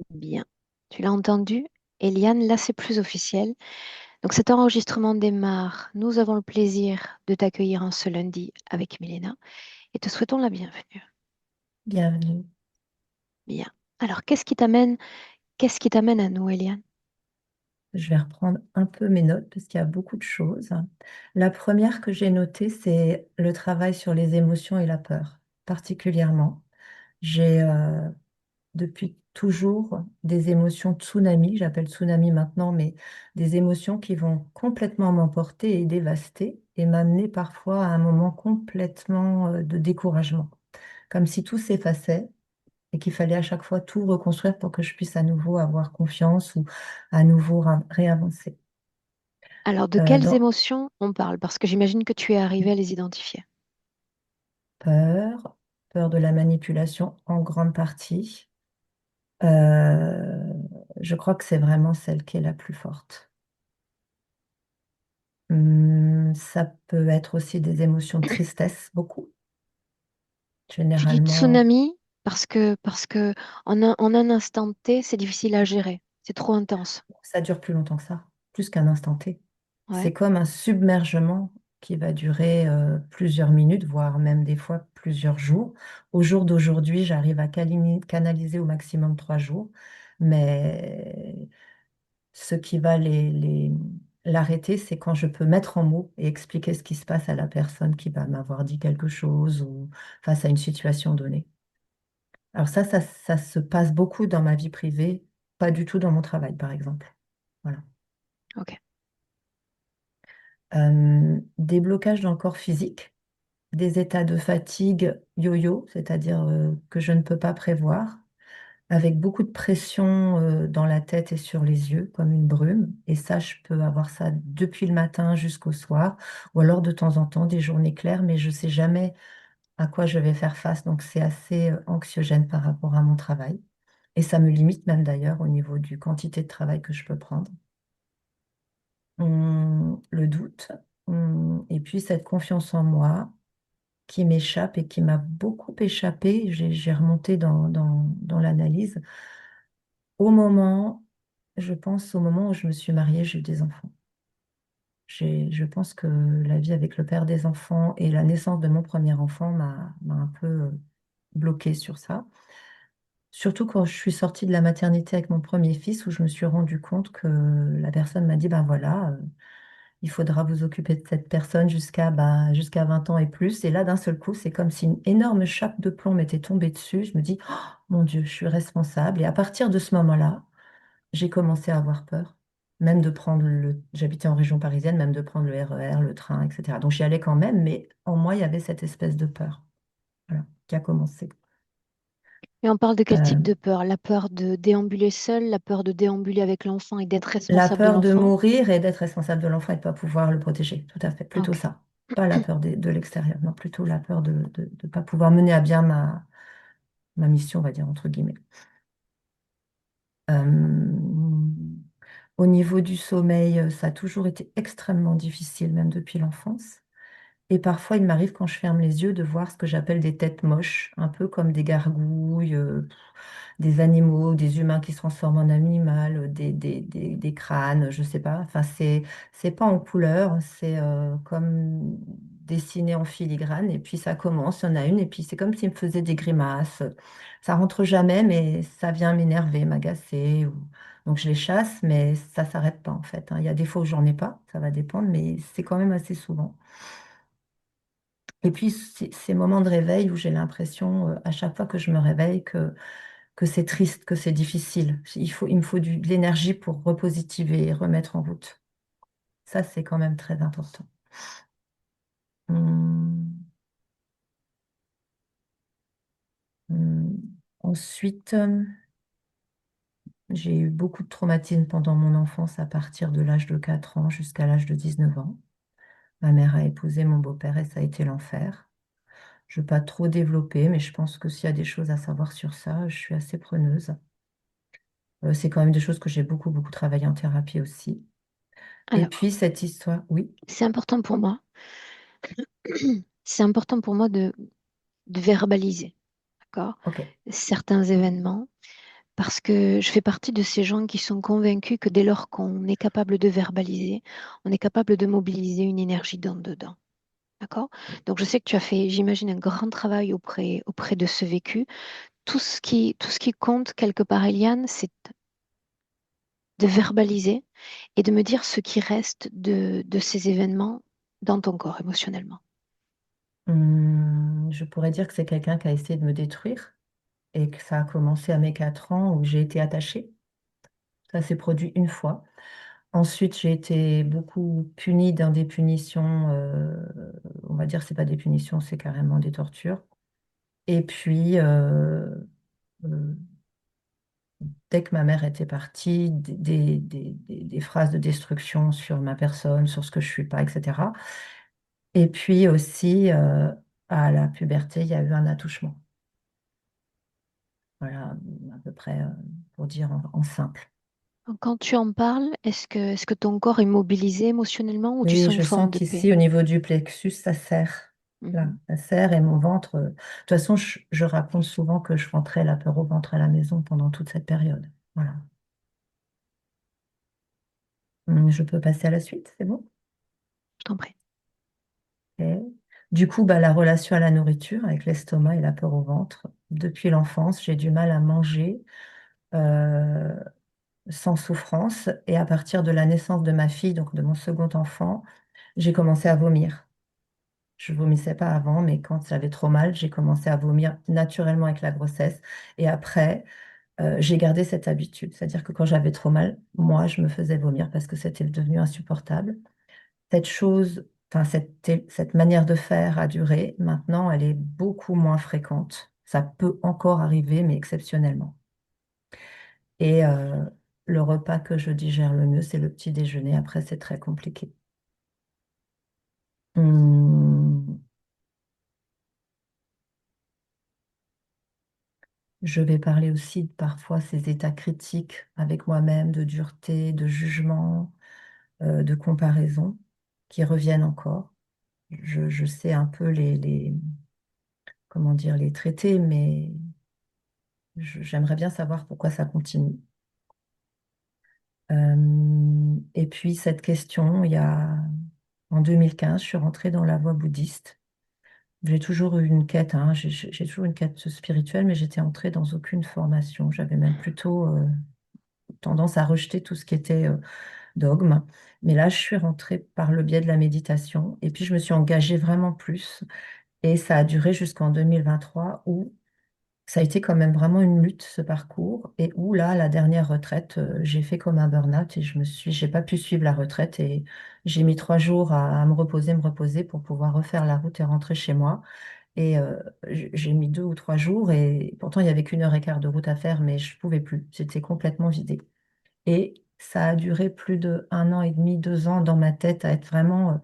Bien. Tu l'as entendu, Eliane, là c'est plus officiel. Donc cet enregistrement démarre. Nous avons le plaisir de t'accueillir en ce lundi avec Milena et te souhaitons la bienvenue. Bienvenue. Bien. Alors qu'est-ce qui t'amène à nous, Eliane? Je vais reprendre un peu mes notes parce qu'il y a beaucoup de choses. La première que j'ai notée, c'est le travail sur les émotions et la peur, particulièrement. J'ai depuis toujours des émotions tsunami, j'appelle tsunami maintenant, mais des émotions qui vont complètement m'emporter et dévaster et m'amener parfois à un moment complètement de découragement, comme si tout s'effaçait et qu'il fallait à chaque fois tout reconstruire pour que je puisse à nouveau avoir confiance ou à nouveau réavancer. Alors de quelles Dans émotions on parle? Parce que j'imagine que tu es arrivé à les identifier. peur, peur de la manipulation en grande partie, euh, je crois que c'est vraiment celle qui est la plus forte. Ça peut être aussi des émotions de tristesse, beaucoup. Tu dis Généralement, tsunami parce que en un instant T, c'est difficile à gérer. C'est trop intense. ça dure plus longtemps que ça, plus qu'un instant T. Ouais. C'est comme un submergement qui va durer plusieurs minutes, voire même des fois plusieurs jours. Au jour d'aujourd'hui, j'arrive à canaliser au maximum 3 jours, mais ce qui va l'arrêter, c'est quand je peux mettre en mots et expliquer ce qui se passe à la personne qui va m'avoir dit quelque chose ou face à une situation donnée. Alors ça se passe beaucoup dans ma vie privée, pas du tout dans mon travail, par exemple. Voilà. Ok. Des blocages dans le corps physique, des états de fatigue yo-yo, c'est-à-dire que je ne peux pas prévoir, avec beaucoup de pression dans la tête et sur les yeux, comme une brume. Et ça, je peux avoir ça depuis le matin jusqu'au soir, ou alors de temps en temps des journées claires, mais je ne sais jamais à quoi je vais faire face. Donc c'est assez anxiogène par rapport à mon travail. Et ça me limite même d'ailleurs au niveau du quantité de travail que je peux prendre. Le doute, et puis cette confiance en moi qui m'échappe et qui m'a beaucoup échappé. J'ai remonté dans l'analyse. Au moment, je pense au moment où je me suis mariée, j'ai eu des enfants. Je pense que la vie avec le père des enfants et la naissance de mon premier enfant m'a un peu bloquée sur ça. Surtout quand je suis sortie de la maternité avec mon premier fils, où je me suis rendu compte que la personne m'a dit, ben voilà, il faudra vous occuper de cette personne jusqu'à 20 ans et plus. Et là, d'un seul coup, c'est comme si une énorme chape de plomb m'était tombée dessus. Je me dis, oh, mon Dieu, je suis responsable. Et à partir de ce moment-là, j'ai commencé à avoir peur, même de prendre j'habitais en région parisienne, même de prendre le RER, le train, etc. Donc j'y allais quand même, mais en moi, il y avait cette espèce de peur, voilà, qui a commencé. Et on parle de quel Euh, type de peur? La peur de déambuler seul, la peur de déambuler avec l'enfant et d'être la responsable de peur de l'enfant? mourir et d'être responsable de l'enfant et de ne pas pouvoir le protéger, tout à fait, plutôt Ok. ça. Pas la peur de l'extérieur, non, plutôt la peur de ne pas pouvoir mener à bien ma mission, on va dire, entre guillemets. Euh, Au niveau du sommeil, ça a toujours été extrêmement difficile, même depuis l'enfance. Et parfois, il m'arrive quand je ferme les yeux de voir ce que j'appelle des têtes moches, un peu comme des gargouilles, des animaux, des humains qui se transforment en animal, des crânes, je sais pas. Enfin, c'est pas en couleur, c'est comme dessiné en filigrane. Et puis ça commence, il y en a une, et puis c'est comme s'il me faisait des grimaces. Ça rentre jamais, mais ça vient m'énerver, m'agacer. Donc je les chasse, mais ça s'arrête pas en fait, hein. Il y a des fois où j'en ai pas, ça va dépendre, mais c'est quand même assez souvent. Et puis, ces moments de réveil où j'ai l'impression, à chaque fois que je me réveille, que c'est triste, que c'est difficile. Il me faut de l'énergie pour repositiver et remettre en route. Ça, c'est quand même très important. Hum, Ensuite, j'ai eu beaucoup de traumatismes pendant mon enfance à partir de l'âge de 4 ans jusqu'à l'âge de 19 ans. Ma mère a épousé mon beau-père et ça a été l'enfer. Je ne veux pas trop développer, mais je pense que s'il y a des choses à savoir sur ça, je suis assez preneuse. C'est quand même des choses que j'ai beaucoup, beaucoup travaillé en thérapie aussi. Et Alors, puis cette histoire, oui, c'est important pour moi. C'est important pour moi de verbaliser, d'accord? ok. Certains événements parce que je fais partie de ces gens qui sont convaincus que dès lors qu'on est capable de verbaliser, on est capable de mobiliser une énergie d'en dedans. D'accord? Donc, je sais que tu as fait, j'imagine, un grand travail auprès de ce vécu. Tout ce qui compte quelque part, Eliane, c'est de verbaliser et de me dire ce qui reste de ces événements dans ton corps émotionnellement. Je pourrais dire que c'est quelqu'un qui a essayé de me détruire et que ça a commencé à mes 4 ans où j'ai été attachée. Ça s'est produit une fois. Ensuite, j'ai été beaucoup punie dans des punitions, on va dire, c'est pas des punitions, c'est carrément des tortures. Et puis, euh, dès que ma mère était partie, des phrases de destruction sur ma personne, sur ce que je suis pas, etc. Et puis aussi, à la puberté, il y a eu un attouchement. Voilà, à peu près, pour dire en simple. Donc, quand tu en parles, est-ce que ton corps est mobilisé émotionnellement ou tu Oui, sens une je forme sens de paix? qu'ici, au niveau du plexus, ça serre. Là, Mhm. ça serre et mon ventre. De toute façon, je raconte souvent que je rentrais la peur au ventre à la maison pendant toute cette période. Voilà. Je peux passer à la suite, c'est bon? Je t'en prie. Ok. Du coup, bah, la relation à la nourriture avec l'estomac et la peur au ventre. Depuis l'enfance, j'ai du mal à manger euh, sans souffrance. Et à partir de la naissance de ma fille, donc de mon second enfant, j'ai commencé à vomir. Je vomissais pas avant, mais quand j'avais trop mal, j'ai commencé à vomir naturellement avec la grossesse. Et après, j'ai gardé cette habitude. C'est-à-dire que quand j'avais trop mal, moi, je me faisais vomir parce que c'était devenu insupportable. Cette chose, enfin, cette manière de faire a duré. Maintenant, elle est beaucoup moins fréquente. Ça peut encore arriver, mais exceptionnellement. Et le repas que je digère le mieux, c'est le petit déjeuner. Après, c'est très compliqué. Hum, Je vais parler aussi de parfois ces états critiques avec moi-même, de dureté, de jugement, de comparaison qui reviennent encore. Je sais un peu comment dire, les traiter, mais j'aimerais bien savoir pourquoi ça continue. Et puis cette question, en 2015, je suis rentrée dans la voie bouddhiste. J'ai toujours eu une quête, hein, j'ai toujours une quête spirituelle, mais j'étais entrée dans aucune formation. J'avais même plutôt tendance à rejeter tout ce qui était dogme. Mais là, je suis rentrée par le biais de la méditation et puis je me suis engagée vraiment plus. Et ça a duré jusqu'en 2023 où ça a été quand même vraiment une lutte, ce parcours. Et où là, la dernière retraite, j'ai fait comme un burn-out et j'ai pas pu suivre la retraite et j'ai mis 3 jours à me reposer pour pouvoir refaire la route et rentrer chez moi. Et j'ai mis 2 ou 3 jours et pourtant il y avait qu'1 heure et quart de route à faire, mais je pouvais plus. J'étais complètement vidée. Et ça a duré plus de 1 an et demi, 2 ans dans ma tête à être vraiment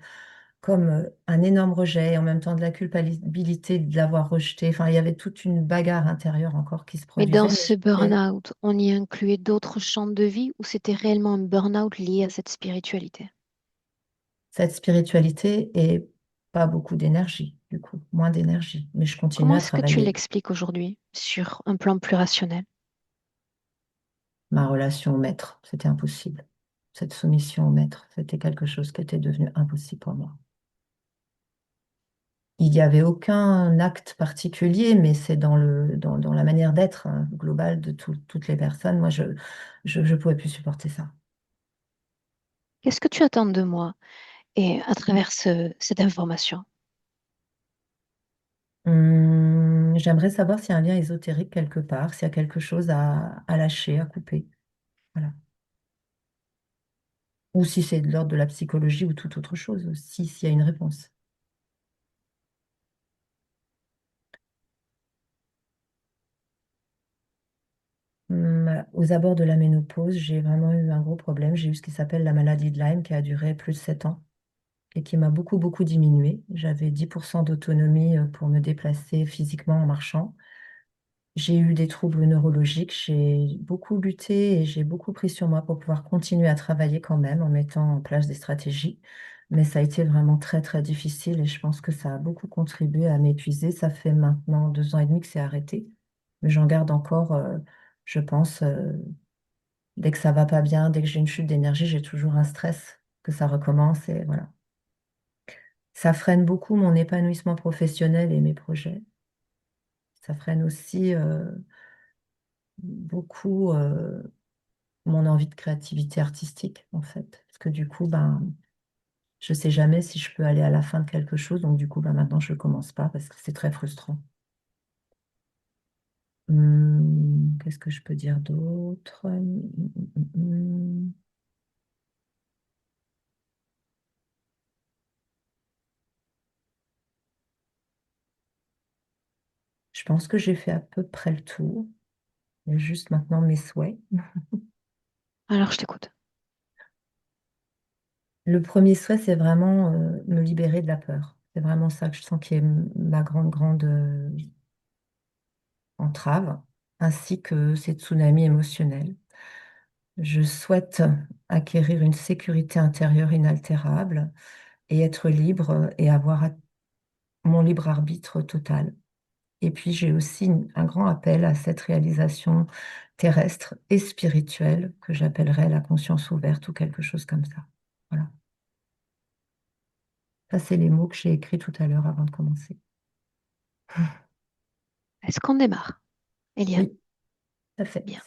comme un énorme rejet et en même temps de la culpabilité de l'avoir rejeté. Enfin, il y avait toute une bagarre intérieure encore qui se Mais dans produisait, mais ce j'étais... burn-out, on y incluait d'autres champs de vie ou c'était réellement un burn-out lié à cette spiritualité? Cette spiritualité et pas beaucoup d'énergie, du coup, moins d'énergie. Mais je continue Comment à est-ce que tu travailler. l'expliques aujourd'hui sur un plan plus rationnel? Ma relation au maître, c'était impossible. Cette soumission au maître, c'était quelque chose qui était devenu impossible pour moi. Il n'y avait aucun acte particulier, mais c'est dans la manière d'être globale de toutes les personnes. Moi, je pouvais plus supporter ça. Qu'est-ce que tu attends de moi et à travers cette information? J'aimerais savoir s'il y a un lien ésotérique quelque part, s'il y a quelque chose à lâcher, à couper. Voilà. Ou si c'est de l'ordre de la psychologie ou toute autre chose, aussi, s'il y a une réponse. Aux abords de la ménopause, j'ai vraiment eu un gros problème. J'ai eu ce qui s'appelle la maladie de Lyme qui a duré plus de 7 ans et qui m'a beaucoup, beaucoup diminué. J'avais 10% d'autonomie pour me déplacer physiquement en marchant. J'ai eu des troubles neurologiques, j'ai beaucoup lutté et j'ai beaucoup pris sur moi pour pouvoir continuer à travailler quand même en mettant en place des stratégies. Mais ça a été vraiment très, très difficile et je pense que ça a beaucoup contribué à m'épuiser. Ça fait maintenant 2 ans et demi que c'est arrêté, mais j'en garde encore. je pense, dès que ça va pas bien, dès que j'ai une chute d'énergie, j'ai toujours un stress que ça recommence et voilà. Ça freine beaucoup mon épanouissement professionnel et mes projets. Ça freine aussi beaucoup mon envie de créativité artistique, en fait. Parce que du coup, ben, je sais jamais si je peux aller à la fin de quelque chose. Donc du coup, ben, maintenant, je commence pas parce que c'est très frustrant. Qu'est-ce que je peux dire d'autre? Je pense que j'ai fait à peu près le tour. Il y a juste maintenant mes souhaits. Alors, je t'écoute. Le premier souhait, c'est vraiment me libérer de la peur. C'est vraiment ça que je sens qui est ma grande, grande entrave, ainsi que ces tsunamis émotionnels. Je souhaite acquérir une sécurité intérieure inaltérable et être libre et avoir mon libre arbitre total. Et puis j'ai aussi un grand appel à cette réalisation terrestre et spirituelle que j'appellerais la conscience ouverte ou quelque chose comme ça. Voilà. Ça, c'est les mots que j'ai écrits tout à l'heure avant de commencer. Est-ce qu'on démarre, Eliane? Oui, ça fait. Bien.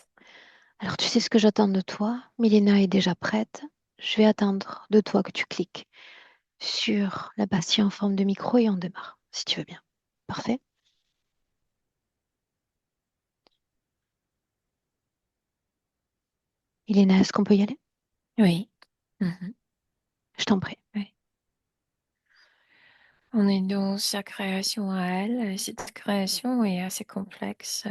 Alors, tu sais ce que j'attends de toi. Milena est déjà prête. Je vais attendre de toi que tu cliques sur la bastille en forme de micro et on démarre, si tu veux bien. Parfait. Milena, est-ce qu'on peut y aller? Oui. Mhm. Je t'en prie. Oui. On est dans sa création à elle. Et cette création est assez complexe.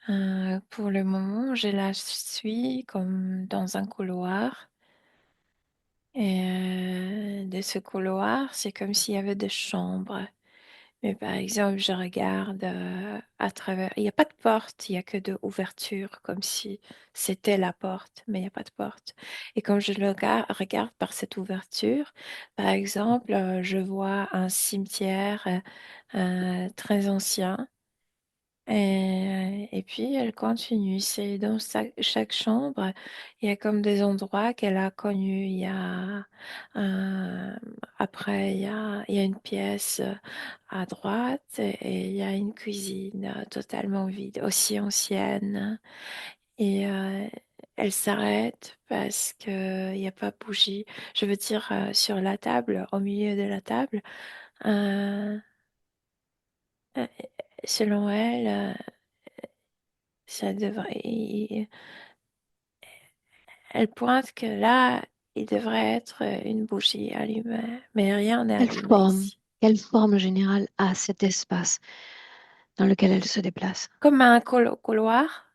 Pour le moment, je la suis comme dans un couloir. Et de ce couloir, c'est comme s'il y avait des chambres. Mais par exemple, je regarde à travers. Il n'y a pas de porte, il n'y a que de ouverture, comme si c'était la porte, mais il n'y a pas de porte. Et quand je le regarde par cette ouverture, par exemple, je vois un cimetière très ancien. Et puis elle continue. C'est dans chaque chambre, il y a comme des endroits qu'elle a connus. Euh, Après, il y a une pièce à droite et il y a une cuisine totalement vide, aussi ancienne. Et elle s'arrête parce que il n'y a pas bougie. Je veux dire, sur la table, au milieu de la table, euh, euh, selon elle, ça devrait. Elle pointe que là, il devrait être une bougie allumée, mais rien n'est allumé ici. Quelle forme générale a cet espace dans lequel elle se déplace? Comme un couloir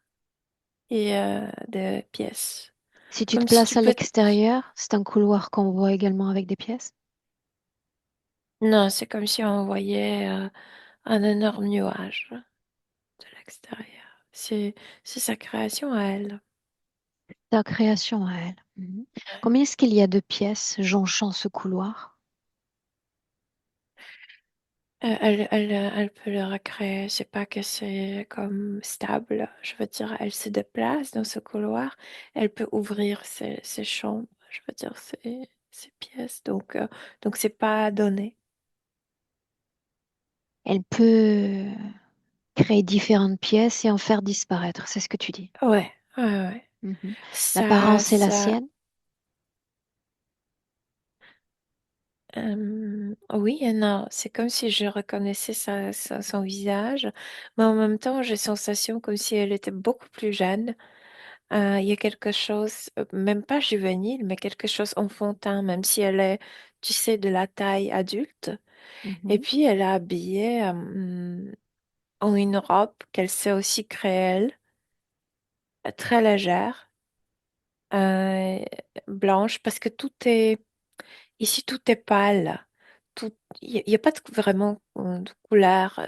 et des pièces. Si tu te Comme si places tu à peux. l'extérieur, c'est un couloir qu'on voit également avec des pièces. Non, c'est comme si on voyait un énorme nuage de l'extérieur. C'est sa création à elle. Ta création à elle. Mhm. Ouais. Combien est-ce qu'il y a de pièces jonchant ce couloir? Elle peut le recréer. C'est pas que c'est comme stable. Je veux dire, elle se déplace dans ce couloir. Elle peut ouvrir ses chambres. Je veux dire, ses pièces. Donc c'est pas donné. Elle peut créer différentes pièces et en faire disparaître, c'est ce que tu dis. Ouais, ouais, ouais. Mhm. Ça, L'apparence est la ça, sienne. oui et non. C'est comme si je reconnaissais son visage, mais en même temps, j'ai sensation comme si elle était beaucoup plus jeune. Il y a quelque chose, même pas juvénile, mais quelque chose enfantin, même si elle est, tu sais, de la taille adulte. Et Mhm. puis, elle est habillée en une robe qu'elle sait aussi créer elle, très légère, euh, blanche, parce que ici, tout est pâle. Il y a pas vraiment de couleur.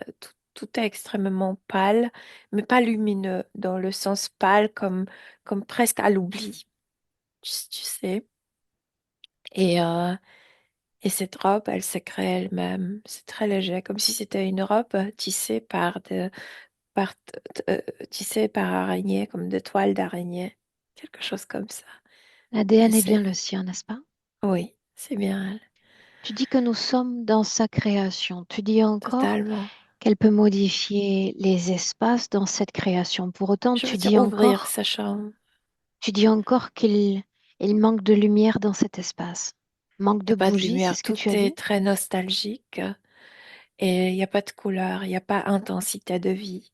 Tout est extrêmement pâle, mais pas lumineux, dans le sens pâle comme presque à l'oubli, tu sais. Et, euh, et cette robe, elle s'est créée elle-même. C'est très léger, comme si c'était une robe tissée par, tu sais, par araignée, comme de toile d'araignée, quelque chose comme ça. Et L'ADN est bien c'est, le sien, n'est-ce pas? oui, c'est bien elle, Tu dis que nous sommes dans sa création. Tu dis encore totalement. qu'elle peut modifier les espaces dans cette création. Pour autant, Je veux dire, ouvrir sa chambre. tu dis encore qu'il manque de lumière dans cet espace. Manque Il n'y de a pas de bougies, c'est lumière, ce que tout tu as dit? est très nostalgique et il n'y a pas de couleur, il n'y a pas intensité de vie.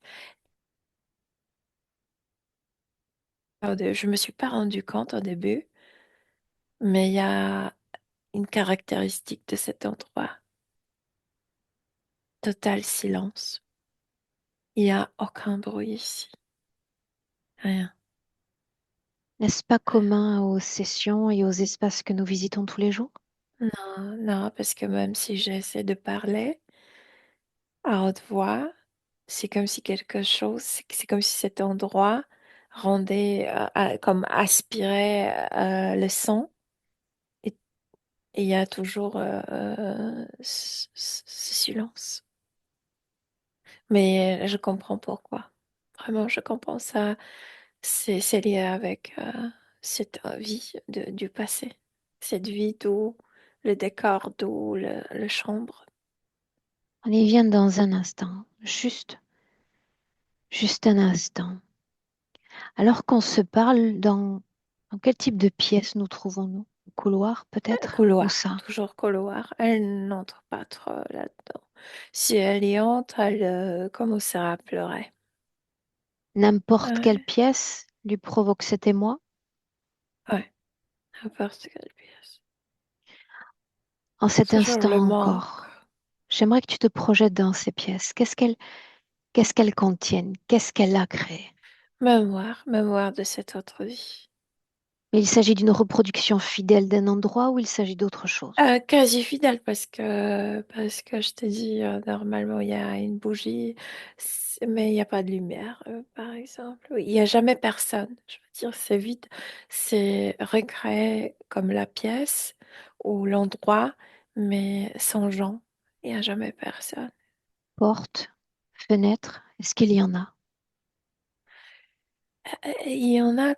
Je me suis pas rendu compte au début, mais il y a une caractéristique de cet endroit, total silence. Il n'y a aucun bruit ici, rien. N'est-ce pas commun aux sessions et aux espaces que nous visitons tous les jours? Non, non, parce que même si j'essaie de parler à haute voix, c'est comme si quelque chose, c'est comme si cet endroit rendait, comme aspirait le son. Et et il y a toujours ce silence. Mais je comprends pourquoi. Vraiment, je comprends ça. C'est lié avec cette vie du passé. Cette vie d'où le décor, d'où le chambre. On y vient dans un instant, juste un instant. Alors qu'on se parle, dans quel type de pièce nous trouvons-nous? Couloir, peut-être? Où Couloir, ça? toujours couloir. Elle n'entre pas trop là-dedans. Si elle y entre, elle commencera à pleurer. N'importe quelle Ouais, pièce lui provoque cet émoi. ouais, n'importe quelle pièce. En cet Toujours le instant manque. encore, j'aimerais que tu te projettes dans ces pièces. Qu'est-ce qu'elles contiennent? Qu'est-ce qu'elle a créé? Mémoire, mémoire de cette autre vie. Mais il s'agit d'une reproduction fidèle d'un endroit ou il s'agit d'autre chose? Quasi fidèle parce que je t'ai dit, normalement, il y a une bougie, mais il n'y a pas de lumière, par exemple. Oui, il n'y a jamais personne. Je veux dire, c'est vide. C'est recréé comme la pièce ou l'endroit, mais sans gens. Il n'y a jamais personne. Porte, fenêtre, est-ce qu'il y en a? Il y en a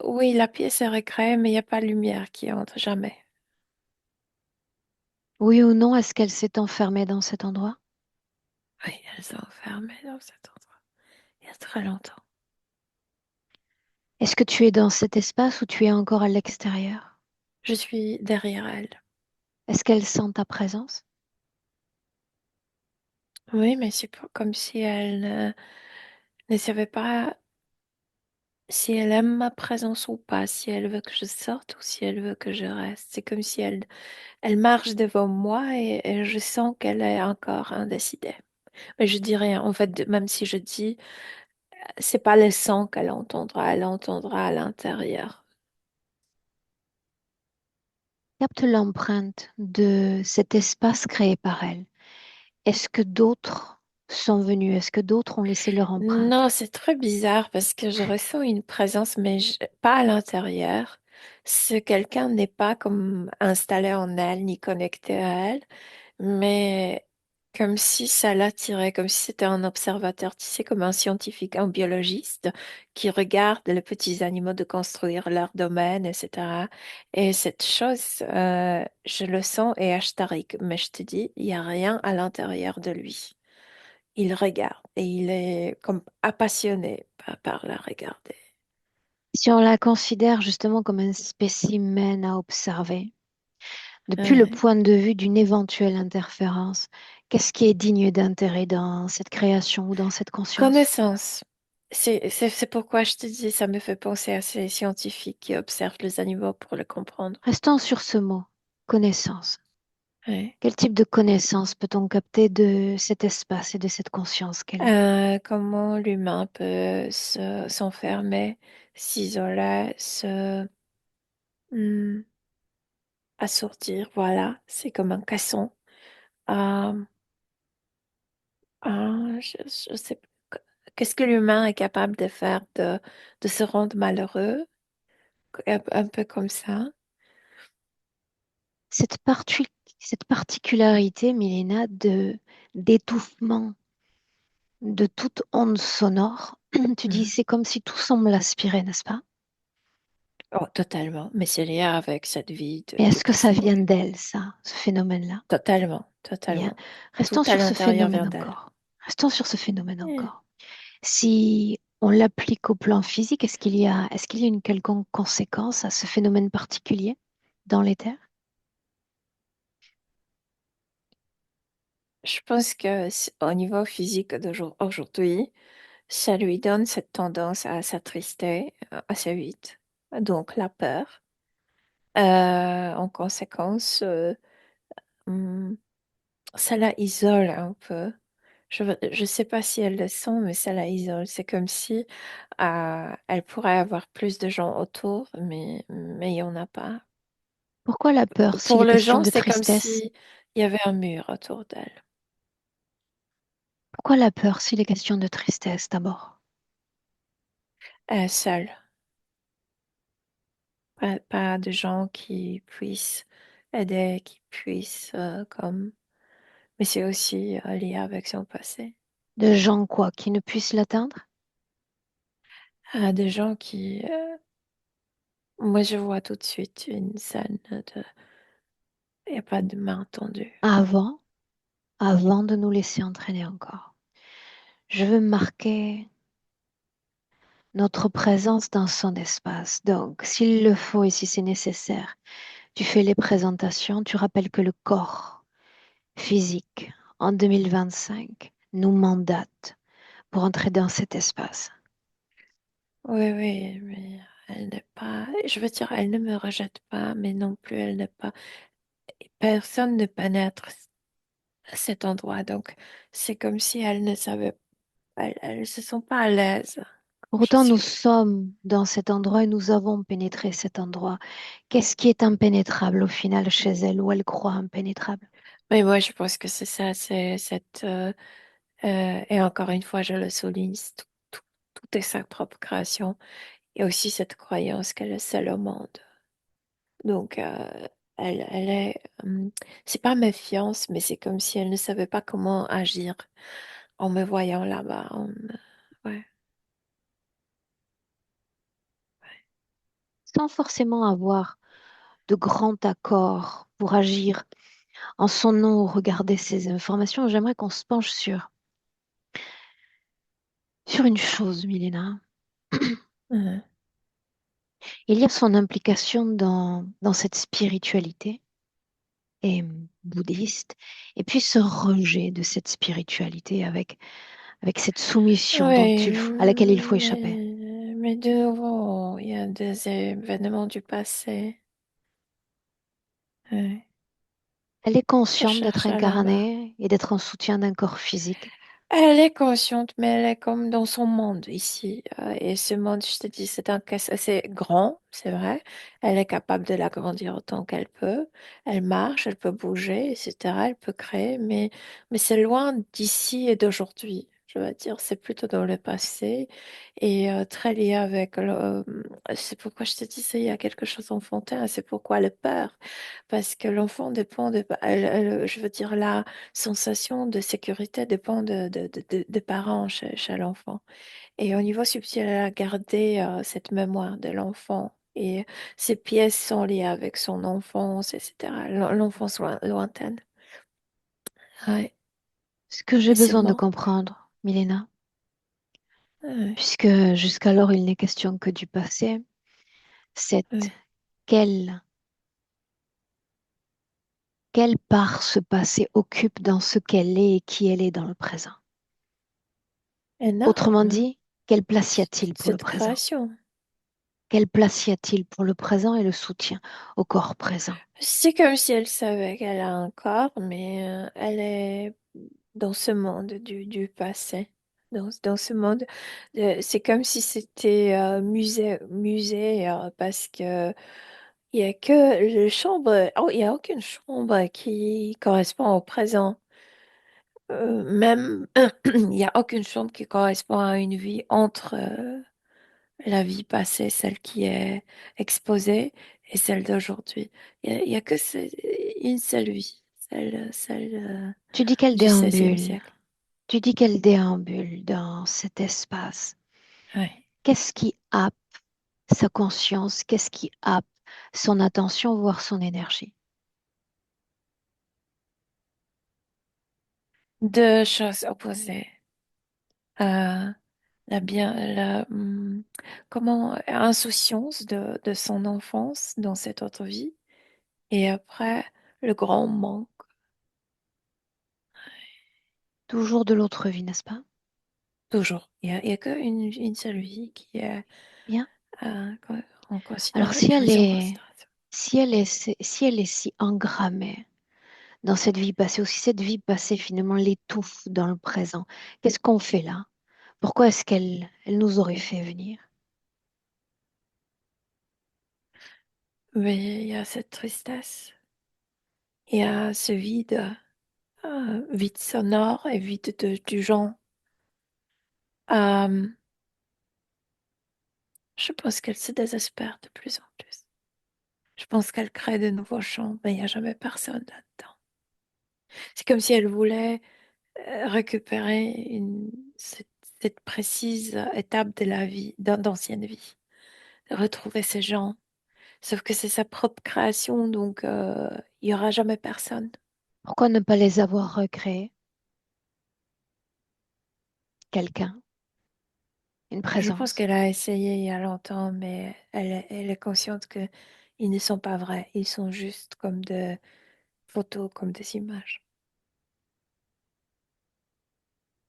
oui, la pièce est recréée, mais il n'y a pas de lumière qui entre jamais. Oui ou non, est-ce qu'elle s'est enfermée dans cet endroit? Oui, elles sont enfermées dans cet endroit. Il y a très longtemps. Est-ce que tu es dans cet espace ou tu es encore à l'extérieur? Je suis derrière elle. Est-ce qu'elle sent ta présence? Oui, mais c'est pas comme si elle ne savait pas si elle aime ma présence ou pas, si elle veut que je sorte ou si elle veut que je reste. C'est comme si elle marche devant moi et je sens qu'elle est encore indécidée. Mais je dirais, en fait, même si je dis, c'est pas le son qu'elle entendra, elle entendra à l'intérieur. Capte l'empreinte de cet espace créé par elle. Est-ce que d'autres sont venus? Est-ce que d'autres ont laissé leur empreinte? Non, c'est très bizarre parce que je ressens une présence, mais pas à l'intérieur. Ce quelqu'un n'est pas comme installé en elle ni connecté à elle, mais comme si ça l'attirait, comme si c'était un observateur, tu sais, comme un scientifique, un biologiste qui regarde les petits animaux de construire leur domaine, etc. Et cette chose, je le sens et ashtarique, mais je te dis, il n'y a rien à l'intérieur de lui. Il regarde et il est comme appassionné par la regarder. Si on la considère justement comme un spécimen à observer, depuis le Ouais. point de vue d'une éventuelle interférence, qu'est-ce qui est digne d'intérêt dans cette création ou dans cette conscience? Connaissance. C'est pourquoi je te dis, ça me fait penser à ces scientifiques qui observent les animaux pour le comprendre. Restons sur ce mot, connaissance. Ouais. Quel type de connaissance peut-on capter de cet espace et de cette conscience qu'elle est? Comment l'humain peut s'enfermer, s'isoler, hmm, assourdir, voilà, c'est comme un caisson. Euh, je sais pas. Qu'est-ce que l'humain est capable de faire, de se rendre malheureux, un peu comme ça. Cette, cette particularité, Milena, d'étouffement de toute onde sonore. Tu dis, Mhm. c'est comme si tout semble aspirer, n'est-ce pas? Oh, totalement. Mais c'est lié avec cette vie Et de est-ce que ça vient passé. d'elle, ça, ce phénomène-là? Totalement, Bien. totalement. Tout Restons à sur ce l'intérieur phénomène vient d'elle. encore. Restons sur ce phénomène Eh, encore. Si on l'applique au plan physique, est-ce qu'il y a une quelconque conséquence à ce phénomène particulier dans l'éther? Je pense que au niveau physique d'aujourd'hui, ça lui donne cette tendance à s'attrister assez vite. Donc la peur. En conséquence, hum, ça la isole un peu. Je sais pas si elle le sent, mais ça la isole. C'est comme si elle pourrait avoir plus de gens autour, mais il n'y en a pas. Pourquoi la peur s'il Pour est le question gens, de c'est comme tristesse? si il y avait un mur autour d'elle. Pourquoi la peur s'il est question de tristesse d'abord? Seule. Pas de gens qui puissent aider, qui puissent comme. Mais c'est aussi lié avec son passé. De gens quoi, qui ne puissent l'atteindre? Des gens qui. Moi, je vois tout de suite une scène de. Il n'y a pas de main tendue. Avant, avant de nous laisser entraîner encore. Je veux marquer notre présence dans son espace. Donc, s'il le faut et si c'est nécessaire, tu fais les présentations, tu rappelles que le corps physique en 2025 nous mandate pour entrer dans cet espace. Oui, oui, mais elle n'est pas. Je veux dire, elle ne me rejette pas, mais non plus, elle n'est pas. Personne ne pénètre à cet endroit. Donc, c'est comme si elle ne savait. Elles ne se sont pas à l'aise. Pour Je autant, nous suis. sommes dans cet endroit et nous avons pénétré cet endroit. Qu'est-ce qui est impénétrable au final chez elle ou elle croit impénétrable? Mais moi, je pense que c'est ça, c'est cette. Et encore une fois, je le souligne, tout, tout est sa propre création. Et aussi cette croyance qu'elle est seule au monde. Donc, elle est. C'est pas méfiance, mais c'est comme si elle ne savait pas comment agir en me voyant là-bas. Ouais. Sans forcément avoir de grand accord pour agir en son nom ou regarder ces informations, j'aimerais qu'on se penche sur une chose, Milena. Mhm. Il y a son implication dans cette spiritualité et bouddhiste, et puis ce rejet de cette spiritualité avec cette soumission Oui, à laquelle il faut échapper. mais de nouveau, il y a des événements du passé. Ouais. Elle est Ça consciente d'être cherche là-bas. incarnée et d'être en soutien d'un corps physique. Elle est consciente, mais elle est comme dans son monde ici. Et ce monde, je te dis, c'est un casse assez grand, c'est vrai. Elle est capable de l'agrandir autant qu'elle peut. Elle marche, elle peut bouger, etc. Elle peut créer, mais c'est loin d'ici et d'aujourd'hui. Je veux dire, c'est plutôt dans le passé et très lié avec c'est pourquoi je te disais, il y a quelque chose d'enfantin. C'est pourquoi elle peur. Parce que l'enfant dépend je veux dire, là sensation de sécurité dépend de parents chez l'enfant. Et au niveau subtil, elle a gardé cette mémoire de l'enfant. Et ces pièces sont liées avec son enfance, etc. L'enfance lointaine. Ouais. Ce que j'ai Et c'est besoin de bon. comprendre, Milena, Ouais. puisque jusqu'alors il n'est question que du passé, c'est Ouais. quelle, quelle part ce passé occupe dans ce qu'elle est et qui elle est dans le présent. Autrement Énorme. dit, quelle place y a-t-il pour le Cette présent? création. Quelle place y a-t-il pour le présent et le soutien au corps présent? C'est comme si elle savait qu'elle a un corps, mais elle est dans ce monde du passé. Dans ce monde, c'est comme si c'était musée parce que il y a que il y a aucune chambre qui correspond au présent. Même, il y a aucune chambre qui correspond à une vie entre la vie passée, celle qui est exposée, et celle d'aujourd'hui. Il y a une seule vie, celle Tu dis qu'elle du XVIe déambule. siècle. Tu dis qu'elle déambule dans cet espace. Ouais. Qu'est-ce qui happe sa conscience? Qu'est-ce qui happe son attention, voire son énergie? Deux choses opposées. Euh, comment, insouciance de son enfance dans cette autre vie. Et après, le grand manque. Toujours de l'autre vie, n'est-ce pas? Toujours. Il y a qu'une seule vie qui est Bien. euh, en Alors, prise en considération. si elle est si engrammée dans cette vie passée, ou si cette vie passée finalement l'étouffe dans le présent, qu'est-ce qu'on fait là? Pourquoi est-ce elle nous aurait fait venir? Mais il y a cette tristesse. Il y a ce vide, vide sonore et vide du genre. Euh, je pense qu'elle se désespère de plus en plus. Je pense qu'elle crée de nouveaux champs, mais il n'y a jamais personne là-dedans. C'est comme si elle voulait récupérer cette précise étape de la vie, d'ancienne vie, retrouver ces gens. Sauf que c'est sa propre création, donc il n'y aura jamais personne. Pourquoi ne pas les avoir recréés? Quelqu'un, une Je pense présence. qu'elle a essayé il y a longtemps, mais elle est consciente que ils ne sont pas vrais. Ils sont juste comme des photos, comme des images.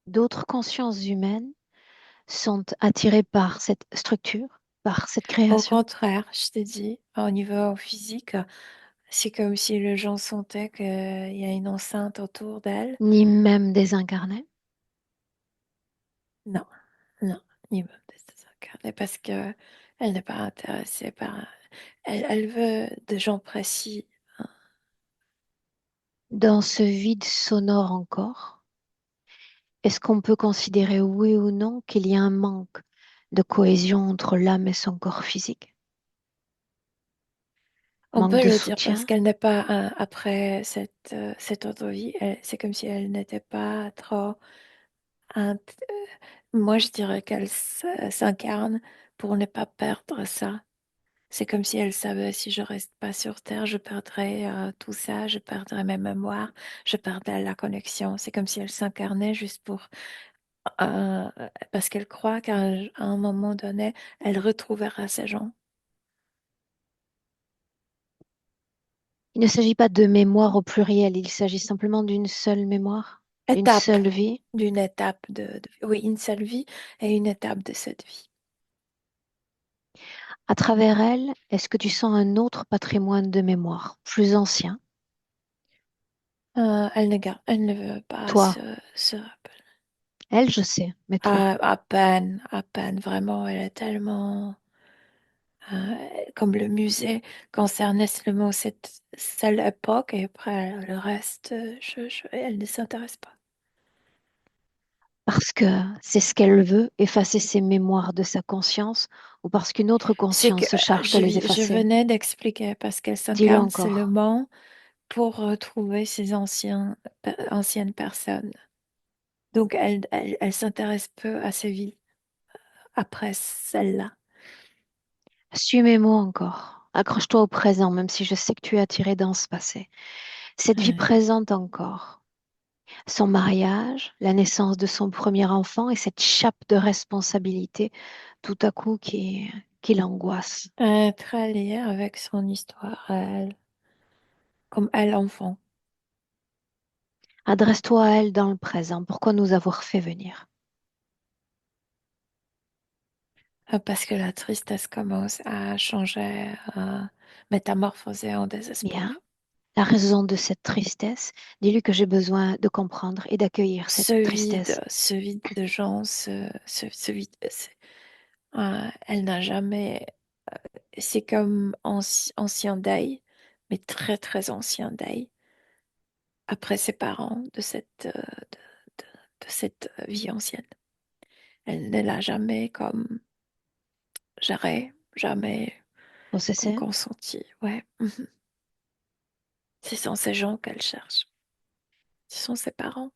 D'autres consciences humaines sont attirées par cette structure, par cette Au création, contraire, je te dis, au niveau physique, c'est comme si les gens sentaient qu'il y a une enceinte autour d'elle. ni même désincarnées. Non, non, ni même des incarnés, parce que elle n'est pas intéressée par. Elle veut des gens précis. Hein. Dans ce vide sonore encore, est-ce qu'on peut considérer oui ou non qu'il y a un manque de cohésion entre l'âme et son corps physique? On Manque peut de le dire parce soutien, qu'elle n'est pas après cette autre vie. C'est comme si elle n'était pas trop. int- Moi, je dirais qu'elle s'incarne pour ne pas perdre ça. C'est comme si elle savait si je reste pas sur Terre, je perdrais tout ça, je perdrais mes mémoires, je perdrais la connexion. C'est comme si elle s'incarnait juste pour euh, parce qu'elle croit à un moment donné, elle retrouvera ces gens. il ne s'agit pas de mémoire au pluriel, il s'agit simplement d'une seule mémoire, d'une Étape seule vie. d'une étape oui, une seule vie et une étape de cette vie. À travers elle, est-ce que tu sens un autre patrimoine de mémoire, plus ancien? Elle ne veut pas Toi, se rappeler. elle, je sais, mais toi. À peine, vraiment, elle est tellement comme le musée concernait seulement cette seule époque et après le reste, elle ne s'intéresse pas. Parce que c'est ce qu'elle veut, effacer ses mémoires de sa conscience, ou parce qu'une autre C'est que conscience se charge de les je effacer. venais d'expliquer parce qu'elle Dis-le s'incarne encore. seulement pour retrouver ses anciennes personnes. Donc elle s'intéresse peu à ses vies après celle-là. Suis mes mots encore. Accroche-toi au présent, même si je sais que tu es attiré dans ce passé. Cette vie Ouais. présente encore. Son mariage, la naissance de son premier enfant et cette chape de responsabilité tout à coup qui l'angoisse. Très liée avec son histoire, à elle, comme elle enfant. Adresse-toi à elle dans le présent. Pourquoi nous avoir fait venir? Parce que la tristesse commence à changer, à métamorphoser en Bien. désespoir. La raison de cette tristesse, dis-lui que j'ai besoin de comprendre et d'accueillir cette tristesse. Ce vide de gens, ce vide, elle n'a jamais. C'est comme ancien deuil, mais très très ancien deuil, après ses parents de cette vie ancienne. Elle ne l'a jamais comme géré, jamais comme Processer. consenti. Ouais. Mhm. Ce sont ces gens qu'elle cherche. Ce sont ses parents.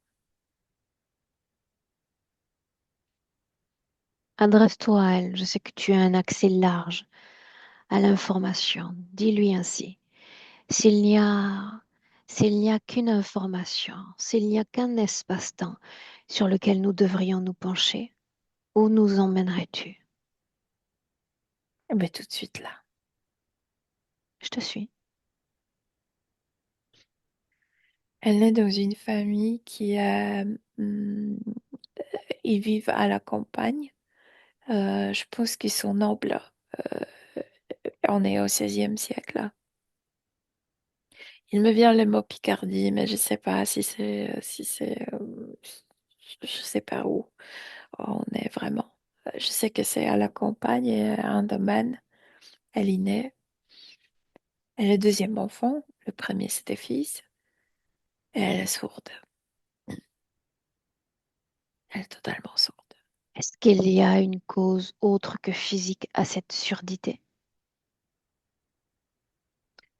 Adresse-toi à elle. Je sais que tu as un accès large à l'information. Dis-lui ainsi. S'il n'y a, s'il n'y a qu'une information, s'il n'y a qu'un espace-temps sur lequel nous devrions nous pencher, où nous emmènerais-tu? Eh ben, tout de suite là. Je te suis. Elle naît dans une famille ils vivent à la campagne. Je pense qu'ils sont nobles. Euh, on est au 16e siècle là. Il me vient le mot Picardie, mais je sais pas je sais pas où on est vraiment. Je sais que c'est à la campagne et un domaine. Elle y naît. Elle est le deuxième enfant. Le premier, c'était fils. Et elle est sourde. Elle est totalement sourde. Est-ce qu'il y a une cause autre que physique à cette surdité?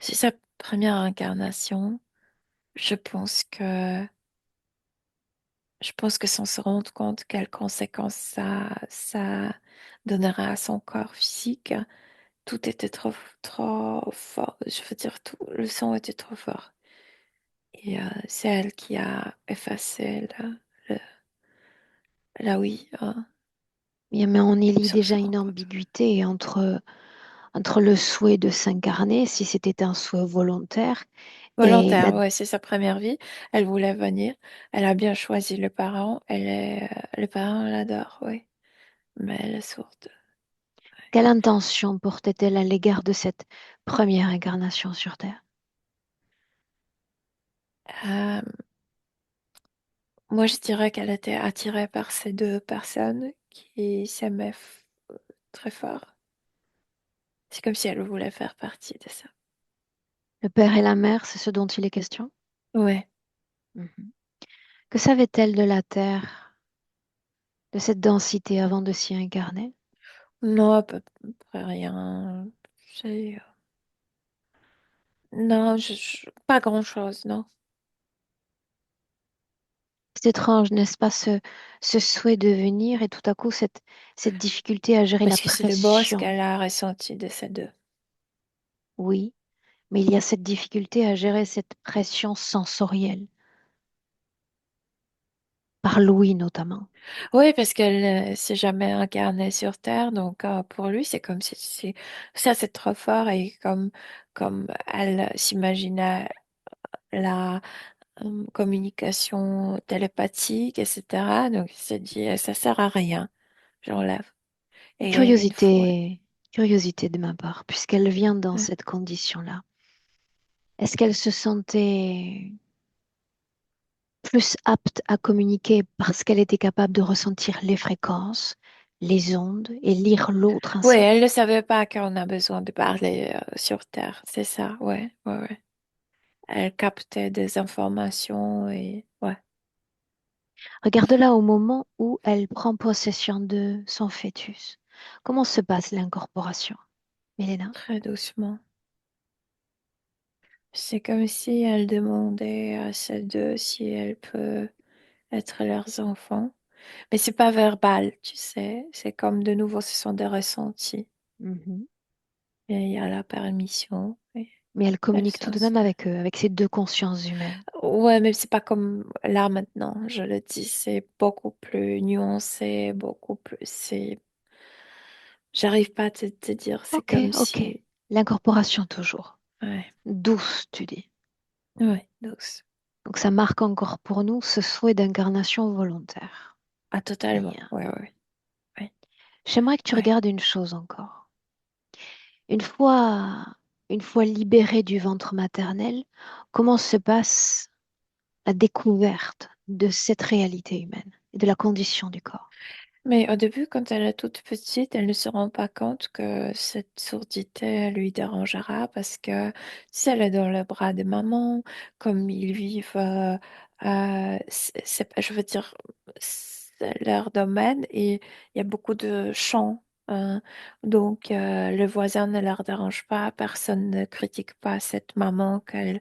C'est sa première incarnation. Je pense que, je pense que sans se rendre compte quelles conséquences ça donnera à son corps physique, tout était trop fort. Je veux dire, tout, le son était trop fort. Et c'est elle qui a effacé le- la oui, Bien, mais on y lit sans se déjà rendre une compte. ambiguïté entre le souhait de s'incarner, si c'était un souhait volontaire, et la Volontaire, ouais, c'est sa première vie. Elle voulait venir. Elle a bien choisi le parent. Le parent l'adore, oui. Mais elle est sourde. quelle intention portait-elle à l'égard de cette première incarnation sur Terre? Euh, Moi, je dirais qu'elle était attirée par ces deux personnes qui s'aimaient très fort. C'est comme si elle voulait faire partie de ça. Le père et la mère, c'est ce dont il est question? Ouais. Mhm. Que savait-elle de la Terre, de cette densité avant de s'y incarner? Non, à peu près rien. C'est- Non, pas grand-chose, non. C'est étrange, n'est-ce pas, ce souhait de venir et tout à coup cette difficulté à gérer la Parce que c'est le beau ce pression. qu'elle a ressenti de ces deux. Oui, mais il y a cette difficulté à gérer cette pression sensorielle, par l'ouïe notamment. Oui, parce qu'elle s'est jamais incarnée sur Terre, donc pour lui, c'est comme si ça, c'est trop fort et comme elle s'imaginait la communication télépathique, etc. Donc il s'est dit, ça sert à rien, j'enlève. Et une fois, Curiosité, curiosité de ma part, puisqu'elle vient dans ouais. cette condition-là. Est-ce qu'elle se sentait plus apte à communiquer parce qu'elle était capable de ressentir les fréquences, les ondes et lire l'autre Oui, ainsi? elle ne savait pas qu'on a besoin de parler sur Terre, c'est ça, ouais, ouais, ouais. Elle captait des informations et ouais, Regarde-la au moment où elle prend possession de son fœtus. Comment se passe l'incorporation, Milena? très doucement. C'est comme si elle demandait à ces deux si elle peut être leurs enfants. Mais c'est pas verbal, tu sais. C'est comme de nouveau, ce sont des ressentis. Mhm. Et il y a la permission. Et Mais elle elles communique tout sont de même seules. avec eux, avec ces deux consciences humaines. Ouais, mais c'est pas comme là maintenant, je le dis, c'est beaucoup plus nuancé, beaucoup plus. J'arrive pas à te dire, c'est Ok, comme ok. si. L'incorporation toujours. Ouais, Douce, tu dis. ouais, douce. Donc ça marque encore pour nous ce souhait d'incarnation volontaire. Ah, totalement. Bien. Ouais, ouais, ouais, J'aimerais que tu ouais. regardes une chose encore. Une fois, une fois libérée du ventre maternel, comment se passe la découverte de cette réalité humaine et de la condition du corps? Mais au début, quand elle est toute petite, elle ne se rend pas compte que cette sourdité lui dérangera parce que si elle est dans le bras de maman, comme ils vivent, je veux dire, c'est leur domaine et il y a beaucoup de champs Euh, donc, le voisin ne leur dérange pas, personne ne critique pas cette maman qu'elle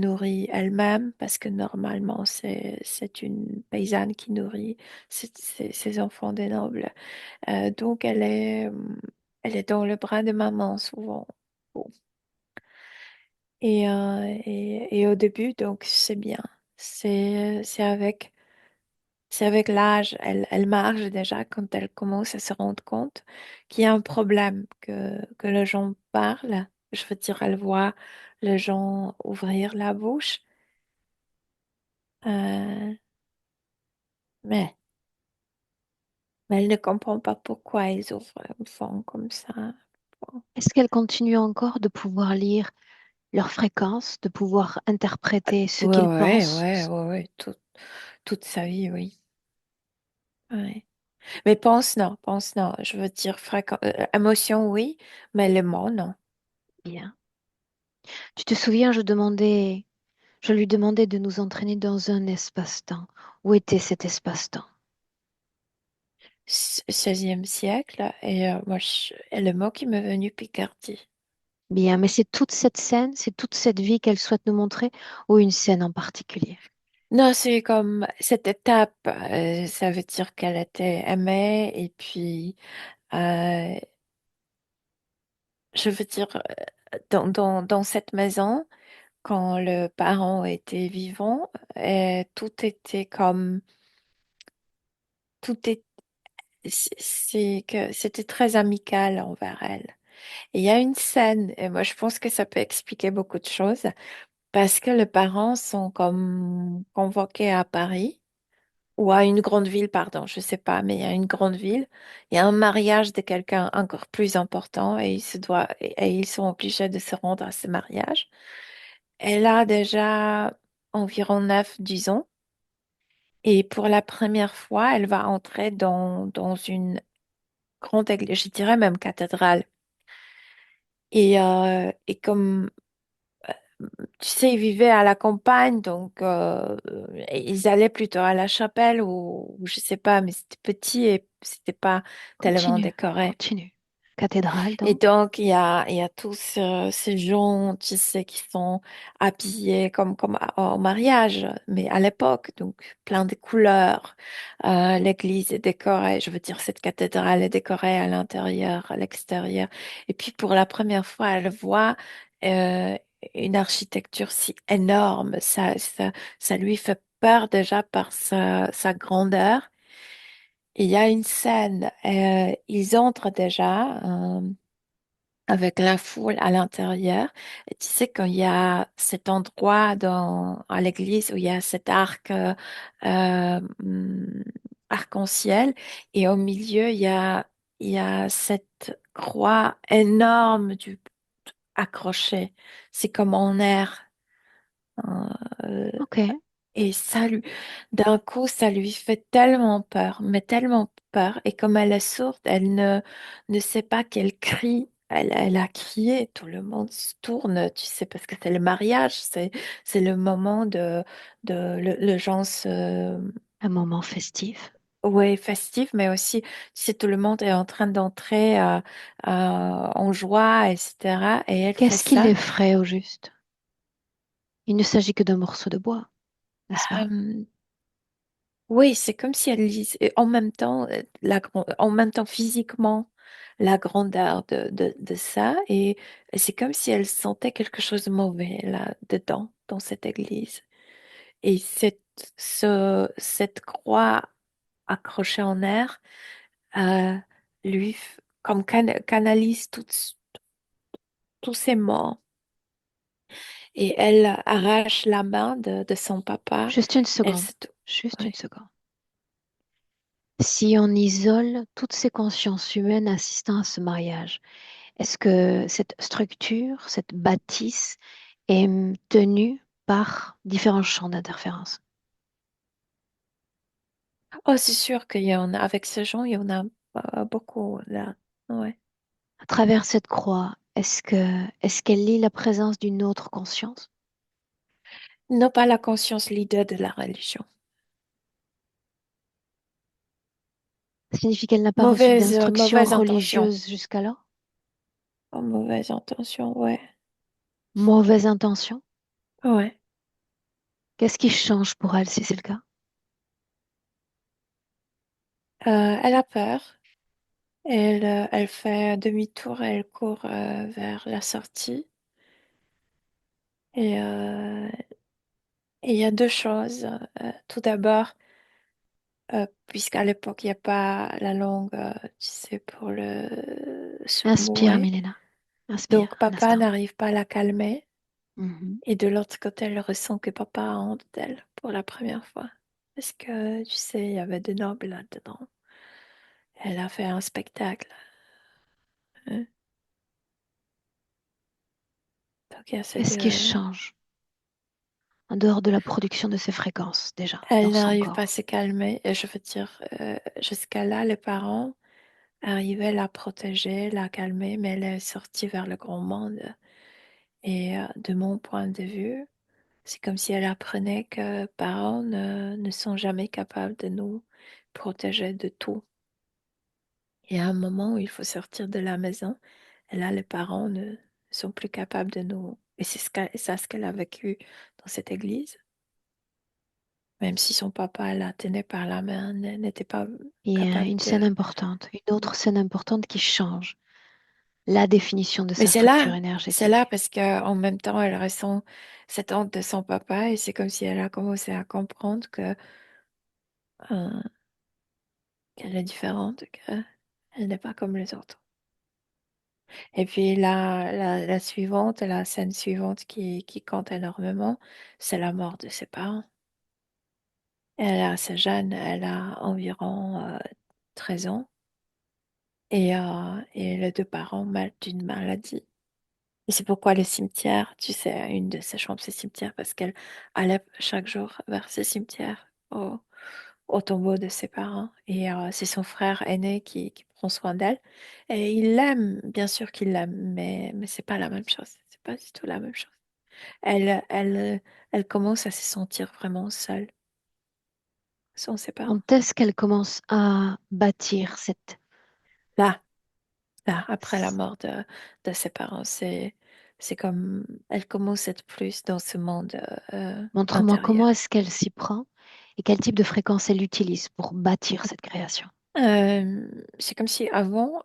nourrit elle-même, parce que normalement, c'est une paysanne qui nourrit ses enfants des nobles. Donc, elle est dans le bras de maman souvent. Bon. Et au début, donc, c'est bien. C'est c'est avec l'âge, elle marche déjà quand elle commence à se rendre compte qu'il y a un problème, que les gens parlent. Je veux dire, elle voit les gens ouvrir la bouche, euh, mais, mais elle ne comprend pas pourquoi ils font comme ça. Bon. Est-ce qu'elle continue encore de pouvoir lire leur fréquence, de pouvoir interpréter ce Ouais, qu'ils ouais, pensent? ouais, ouais, ouais, toute sa vie, oui. Ouais. Mais pense non. Je veux dire, émotion, oui, mais les mots, non. Bien. Tu te souviens, je lui demandais de nous entraîner dans un espace-temps. Où était cet espace-temps? 16e siècle, et et le mot qui m'est venu, Picardie. Bien, mais c'est toute cette scène, c'est toute cette vie qu'elle souhaite nous montrer, ou une scène en particulier? Non, c'est comme cette étape, ça veut dire qu'elle était aimée, et puis, euh, je veux dire, dans cette maison, quand le parent était vivant, tout était comme, tout est, c'est que c'était très amical envers elle. Et il y a une scène, et moi je pense que ça peut expliquer beaucoup de choses, parce que les parents sont comme convoqués à Paris, ou à une grande ville, pardon, je sais pas, mais il y a une grande ville, il y a un mariage de quelqu'un encore plus important, et ils sont obligés de se rendre à ce mariage. Elle a déjà environ 9, 10 ans, et pour la première fois, elle va entrer dans une grande église, je dirais même cathédrale. Et comme tu sais, ils vivaient à la campagne, donc ils allaient plutôt à la chapelle, ou je sais pas, mais c'était petit et c'était pas tellement Continue, décoré. continue. Cathédrale, Et donc. donc, il y a tous ces gens, tu sais, qui sont habillés comme au mariage, mais à l'époque, donc plein de couleurs. L'église est décorée, je veux dire, cette cathédrale est décorée à l'intérieur, à l'extérieur. Et puis, pour la première fois, elle voit euh, une architecture si énorme. Ça lui fait peur déjà par sa grandeur. Et il y a une scène, ils entrent déjà. Avec la foule à l'intérieur. Et tu sais, quand il y a cet endroit à l'église où il y a cet arc, arc-en-ciel, et au milieu, il y a cette croix énorme accrochée. C'est comme en air. Hein, Ok. et d'un coup, ça lui fait tellement peur, mais tellement peur. Et comme elle est sourde, ne sait pas qu'elle crie. Elle a crié, tout le monde se tourne, tu sais, parce que c'est le mariage, c'est le moment le gens Un moment festif. ouais, festif, mais aussi, tu sais, tout le monde est en train d'entrer en joie, etc. Et elle fait Qu'est-ce qui ça. l'effraie au juste? Il ne s'agit que d'un morceau de bois, n'est-ce pas? Euh, Oui, c'est comme si elle lisait, et en même temps, en même temps physiquement, la grandeur de ça, et c'est comme si elle sentait quelque chose de mauvais là dedans, dans cette église. Et cette croix accrochée en air, euh, comme canalise tous ses morts. Et elle arrache la main de son papa. Juste une Elle seconde. se... Juste une ouais. seconde. Si on isole toutes ces consciences humaines assistant à ce mariage, est-ce que cette structure, cette bâtisse est tenue par différents champs d'interférence? Oh, c'est sûr qu'il y en a, avec ce genre, il y en a beaucoup là. Ouais. À travers cette croix, est-ce qu'elle lie la présence d'une autre conscience? Non pas la conscience leader de la religion. Ça signifie qu'elle n'a pas reçu d'instruction Mauvaise intention. religieuse jusqu'alors? Oh, mauvaise intention, ouais. Mauvaise intention? Ouais. Qu'est-ce qui change pour elle si c'est le cas? Elle a peur. Elle fait demi-tour, elle court vers la sortie. Et et il y a deux choses. Tout d'abord, puisqu'à l'époque, il n'y a pas la langue, tu sais, pour le Inspire, sourd-muet. Milena. Donc, Inspire un papa instant. n'arrive pas à la calmer. Mhm. Et de l'autre côté, elle ressent que papa a honte d'elle pour la première fois. Parce que, tu sais, il y avait des nobles là-dedans. Elle a fait un spectacle, hein. Donc, il y a ces Qu'est-ce qui deux. change en dehors de la production de ces fréquences déjà Elle dans son n'arrive pas à corps? se calmer. Et je veux dire, jusqu'à là, les parents arrivaient à la protéger, la calmer, mais elle est sortie vers le grand monde. Et de mon point de vue, c'est comme si elle apprenait que parents ne sont jamais capables de nous protéger de tout. Il y a un moment où il faut sortir de la maison, et là, les parents ne sont plus capables de nous. Et c'est ce qu'elle a vécu dans cette église, même si son papa la tenait par la main, n'était pas Et capable une de. scène importante, une autre scène importante qui change la définition de Mais sa structure c'est là énergétique. parce qu'en même temps, elle ressent cette honte de son papa, et c'est comme si elle a commencé à comprendre que euh, qu'elle est différente, qu'elle n'est pas comme les autres. Et puis la suivante, la scène suivante qui compte énormément, c'est la mort de ses parents. Elle est assez jeune, elle a environ 13 ans, et les deux parents meurent d'une maladie. Et c'est pourquoi le cimetière, tu sais, une de ses chambres, c'est le cimetière, parce qu'elle allait chaque jour vers ce cimetière, au tombeau de ses parents. Et c'est son frère aîné qui prend soin d'elle. Et il l'aime, bien sûr qu'il l'aime, mais c'est pas la même chose. C'est pas du tout la même chose. Elle commence à se sentir vraiment seule sans ses parents. Quand est-ce qu'elle commence à bâtir cette... Là, là, après la mort de ses parents, c'est comme elle commence à être plus dans ce monde Montre-moi comment intérieur. est-ce qu'elle s'y prend et quel type de fréquence elle utilise pour bâtir cette création. C'est comme si avant,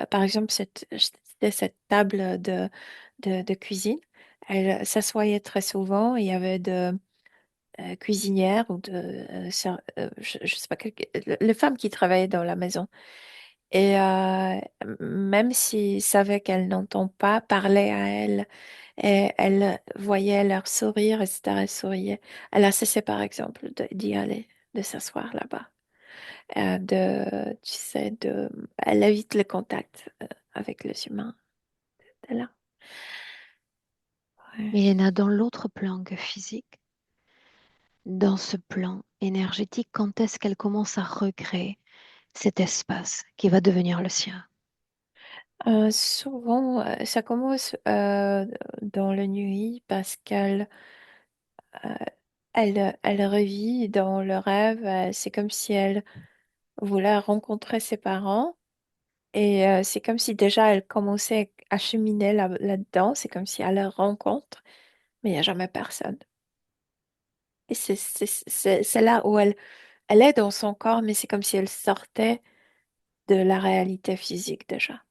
par exemple, c'était cette table de cuisine, elle s'assoyait très souvent. Il y avait de cuisinières ou je sais pas, les femmes qui travaillaient dans la maison. Et même s'ils savaient qu'elle n'entend pas parler à elle, et elle voyait leur sourire, etc., elle souriait. Elle a cessé, par exemple, d'y aller, de s'asseoir là-bas. Tu sais, elle évite le contact avec les humains. Elle est là. Ouais. Milena, dans l'autre plan que physique, dans ce plan énergétique, quand est-ce qu'elle commence à recréer cet espace qui va devenir le sien? Souvent, ça commence dans la nuit parce euh, elle revit dans le rêve. C'est comme si elle voulait rencontrer ses parents. Et c'est comme si déjà elle commençait à cheminer là-dedans. C'est comme si elle les rencontre, mais il n'y a jamais personne. Et c'est là où elle est dans son corps, mais c'est comme si elle sortait de la réalité physique déjà.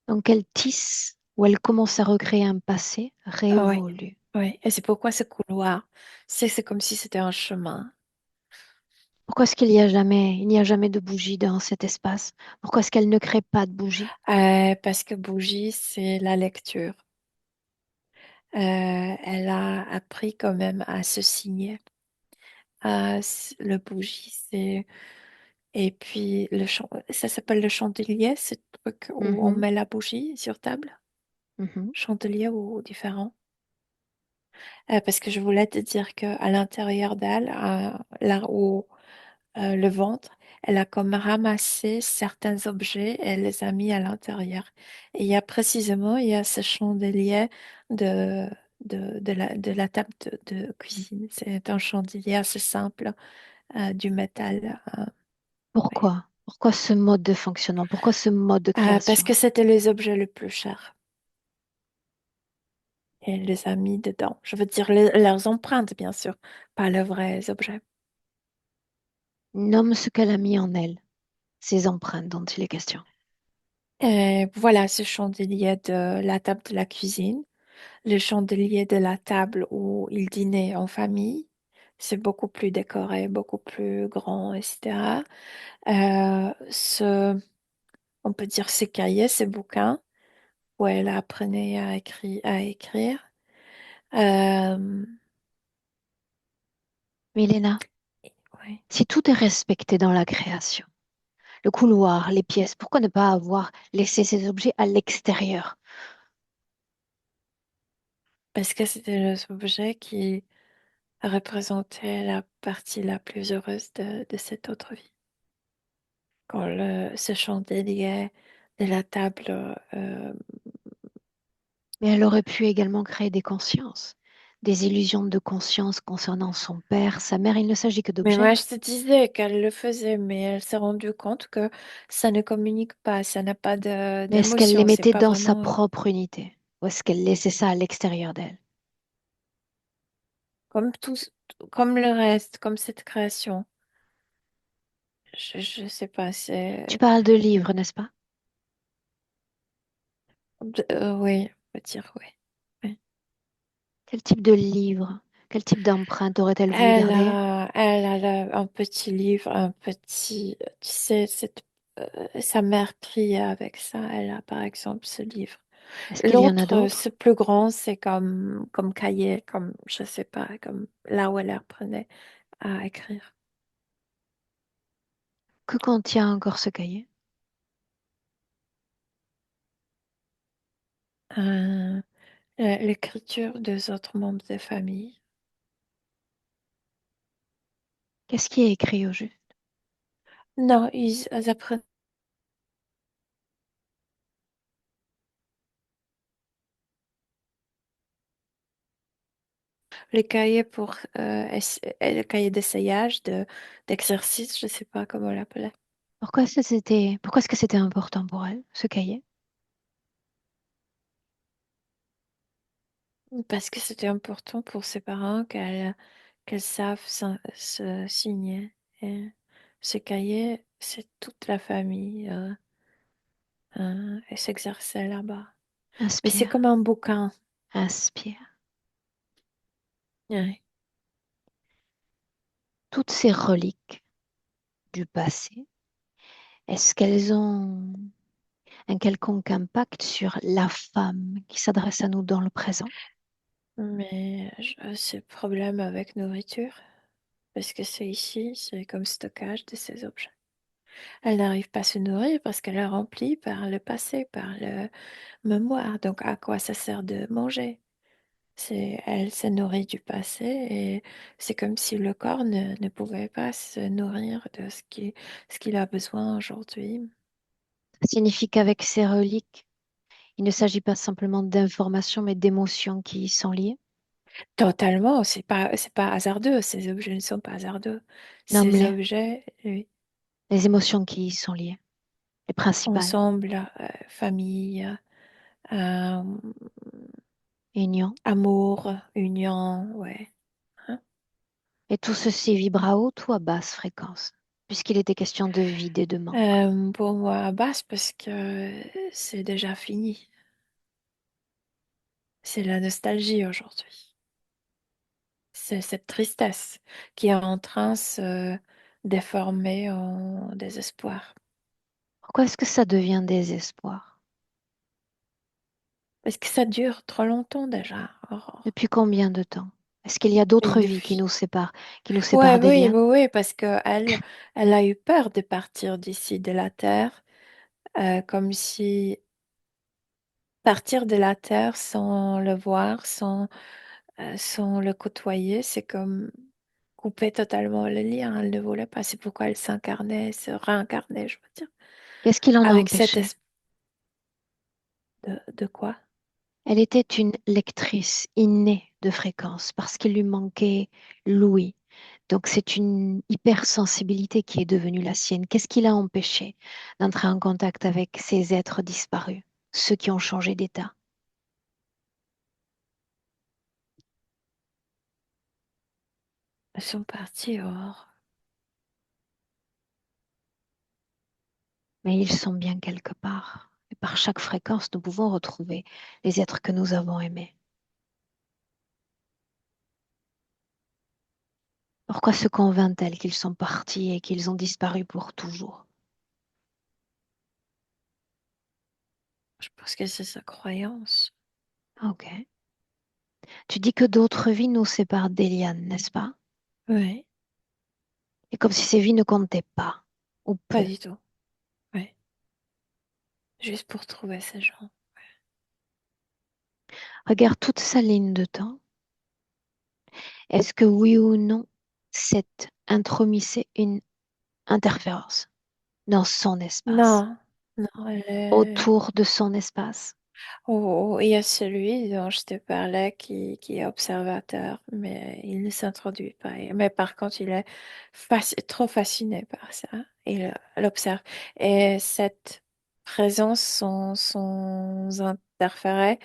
Donc elle tisse ou elle commence à recréer un passé Ah oui, révolu. oui. Et c'est pourquoi ce couloir, c'est comme si c'était un chemin. Pourquoi est-ce il n'y a jamais de bougie dans cet espace? Pourquoi est-ce qu'elle ne crée pas de bougie? Parce que bougie, c'est la lecture. Elle a appris quand même à se signer. Le bougie, c'est. Et puis, ça s'appelle le chandelier, ce truc où on Mhm, met la bougie sur table. mhm. Chandelier ou différent. Parce que je voulais te dire qu'à l'intérieur d'elle, là où le ventre, elle a comme ramassé certains objets et elle les a mis à l'intérieur. Et il y a ce chandelier de, de la table de cuisine. C'est un chandelier assez simple, du métal. Oui. Pourquoi? Pourquoi ce mode de fonctionnement? Pourquoi ce mode de Parce création? que c'était les objets les plus chers. Et elle les a mis dedans. Je veux dire leurs empreintes, bien sûr, pas les vrais objets. Nomme ce qu'elle a mis en elle, ces empreintes dont il est question. Et voilà ce chandelier de la table de la cuisine, le chandelier de la table où il dînait en famille. C'est beaucoup plus décoré, beaucoup plus grand, etc. On peut dire ses cahiers, ses bouquins, où elle apprenait à écrire. Euh, Milena, ouais. si tout est respecté dans la création, le couloir, les pièces, pourquoi ne pas avoir laissé ces objets à l'extérieur? Parce que c'était le objet qui représentait la partie la plus heureuse de cette autre vie. Quand ce chandelier de la table, Mais elle aurait pu également créer des consciences, des illusions de conscience concernant son père, sa mère. Il ne s'agit que mais d'objets. moi je te disais qu'elle le faisait, mais elle s'est rendue compte que ça ne communique pas, ça n'a pas Mais est-ce qu'elle les d'émotion, c'est mettait pas dans sa vraiment propre unité? Ou est-ce qu'elle laissait ça à l'extérieur d'elle? comme tout, comme le reste, comme cette création. Je sais pas, Tu c'est parles de livres, n'est-ce pas? oui, on peut dire oui. Oui. Quel type de livre, quel type d'empreinte aurait-elle voulu garder? Un petit livre, un petit, tu sais, sa mère priait avec ça. Elle a par exemple ce livre. Est-ce qu'il y en a L'autre, ce d'autres? plus grand, c'est comme cahier, comme, je sais pas, comme là où elle apprenait à écrire. Que contient encore ce cahier? Euh, L'écriture des autres membres de famille. Qu'est-ce qui est écrit au juste? Non, ils apprennent les cahiers pour, le cahier d'essayage, d'exercice, je sais pas comment on l'appelait. Pourquoi est-ce que c'était important pour elle, ce cahier? Parce que c'était important pour ses parents qu'elles savent se signer. Et ce cahier, c'est toute la famille et s'exercer là-bas. Mais c'est Inspire, comme un bouquin. inspire. Ouais. Toutes ces reliques du passé, est-ce qu'elles ont un quelconque impact sur la femme qui s'adresse à nous dans le présent? Mais c'est le problème avec nourriture. Parce que c'est ici, c'est comme stockage de ces objets. Elle n'arrive pas à se nourrir parce qu'elle est remplie par le passé, par le mémoire. Donc à quoi ça sert de manger? Elle se nourrit du passé et c'est comme si le corps ne pouvait pas se nourrir de ce qu'il a besoin aujourd'hui. Ça signifie qu'avec ces reliques, il ne s'agit pas simplement d'informations, mais d'émotions qui y sont liées. Totalement, c'est pas hasardeux. Ces objets ne sont pas hasardeux. Ces Nomme-les, objets, oui, les émotions qui y sont liées, les principales. ensemble, famille, euh, Union. amour, union, ouais. Hein. Et tout ceci vibre à haute ou à basse fréquence, puisqu'il était question de vide et de manque. Pour moi, basse parce que c'est déjà fini. C'est la nostalgie aujourd'hui. C'est cette tristesse qui est en train de se déformer en désespoir. Pourquoi est-ce que ça devient désespoir? Parce que ça dure trop longtemps déjà, Aurore. Depuis combien de temps? Est-ce qu'il y a Et d'autres vies depuis... qui nous Ouais, séparent d'Eliane? oui, parce que elle a eu peur de partir d'ici, de la Terre, comme si partir de la Terre sans le voir, sans le côtoyer, c'est comme couper totalement le lien. Elle ne voulait pas. C'est pourquoi elle s'incarnait, se réincarnait, je veux dire. Qu'est-ce qui l'en a Avec cette empêché? espèce de quoi? Elle était une lectrice innée de fréquences parce qu'il lui manquait l'ouïe, Donc c'est une hypersensibilité qui est devenue la sienne. Qu'est-ce qui l'a empêché d'entrer en contact avec ces êtres disparus, ceux qui ont changé d'état? Ils sont partis hors. Mais ils sont bien quelque part. Et par chaque fréquence, nous pouvons retrouver les êtres que nous avons aimés. Pourquoi se convainc-elle qu'ils sont partis et qu'ils ont disparu pour toujours? Je pense que c'est sa croyance. Ok. Tu dis que d'autres vies nous séparent d'Eliane, n'est-ce pas? Oui, Et comme si ces vies ne comptaient pas, ou pas peu. du tout. Oui, juste pour trouver ces gens. Regarde toute sa ligne de temps. Est-ce que oui ou non, c'est intromisé une interférence dans son espace, Non, non, elle est... autour de son espace? Oh, il y a celui dont je te parlais qui est observateur, mais il ne s'introduit pas. Mais par contre, il est trop fasciné par ça. Il l'observe. Et cette présence sans interférer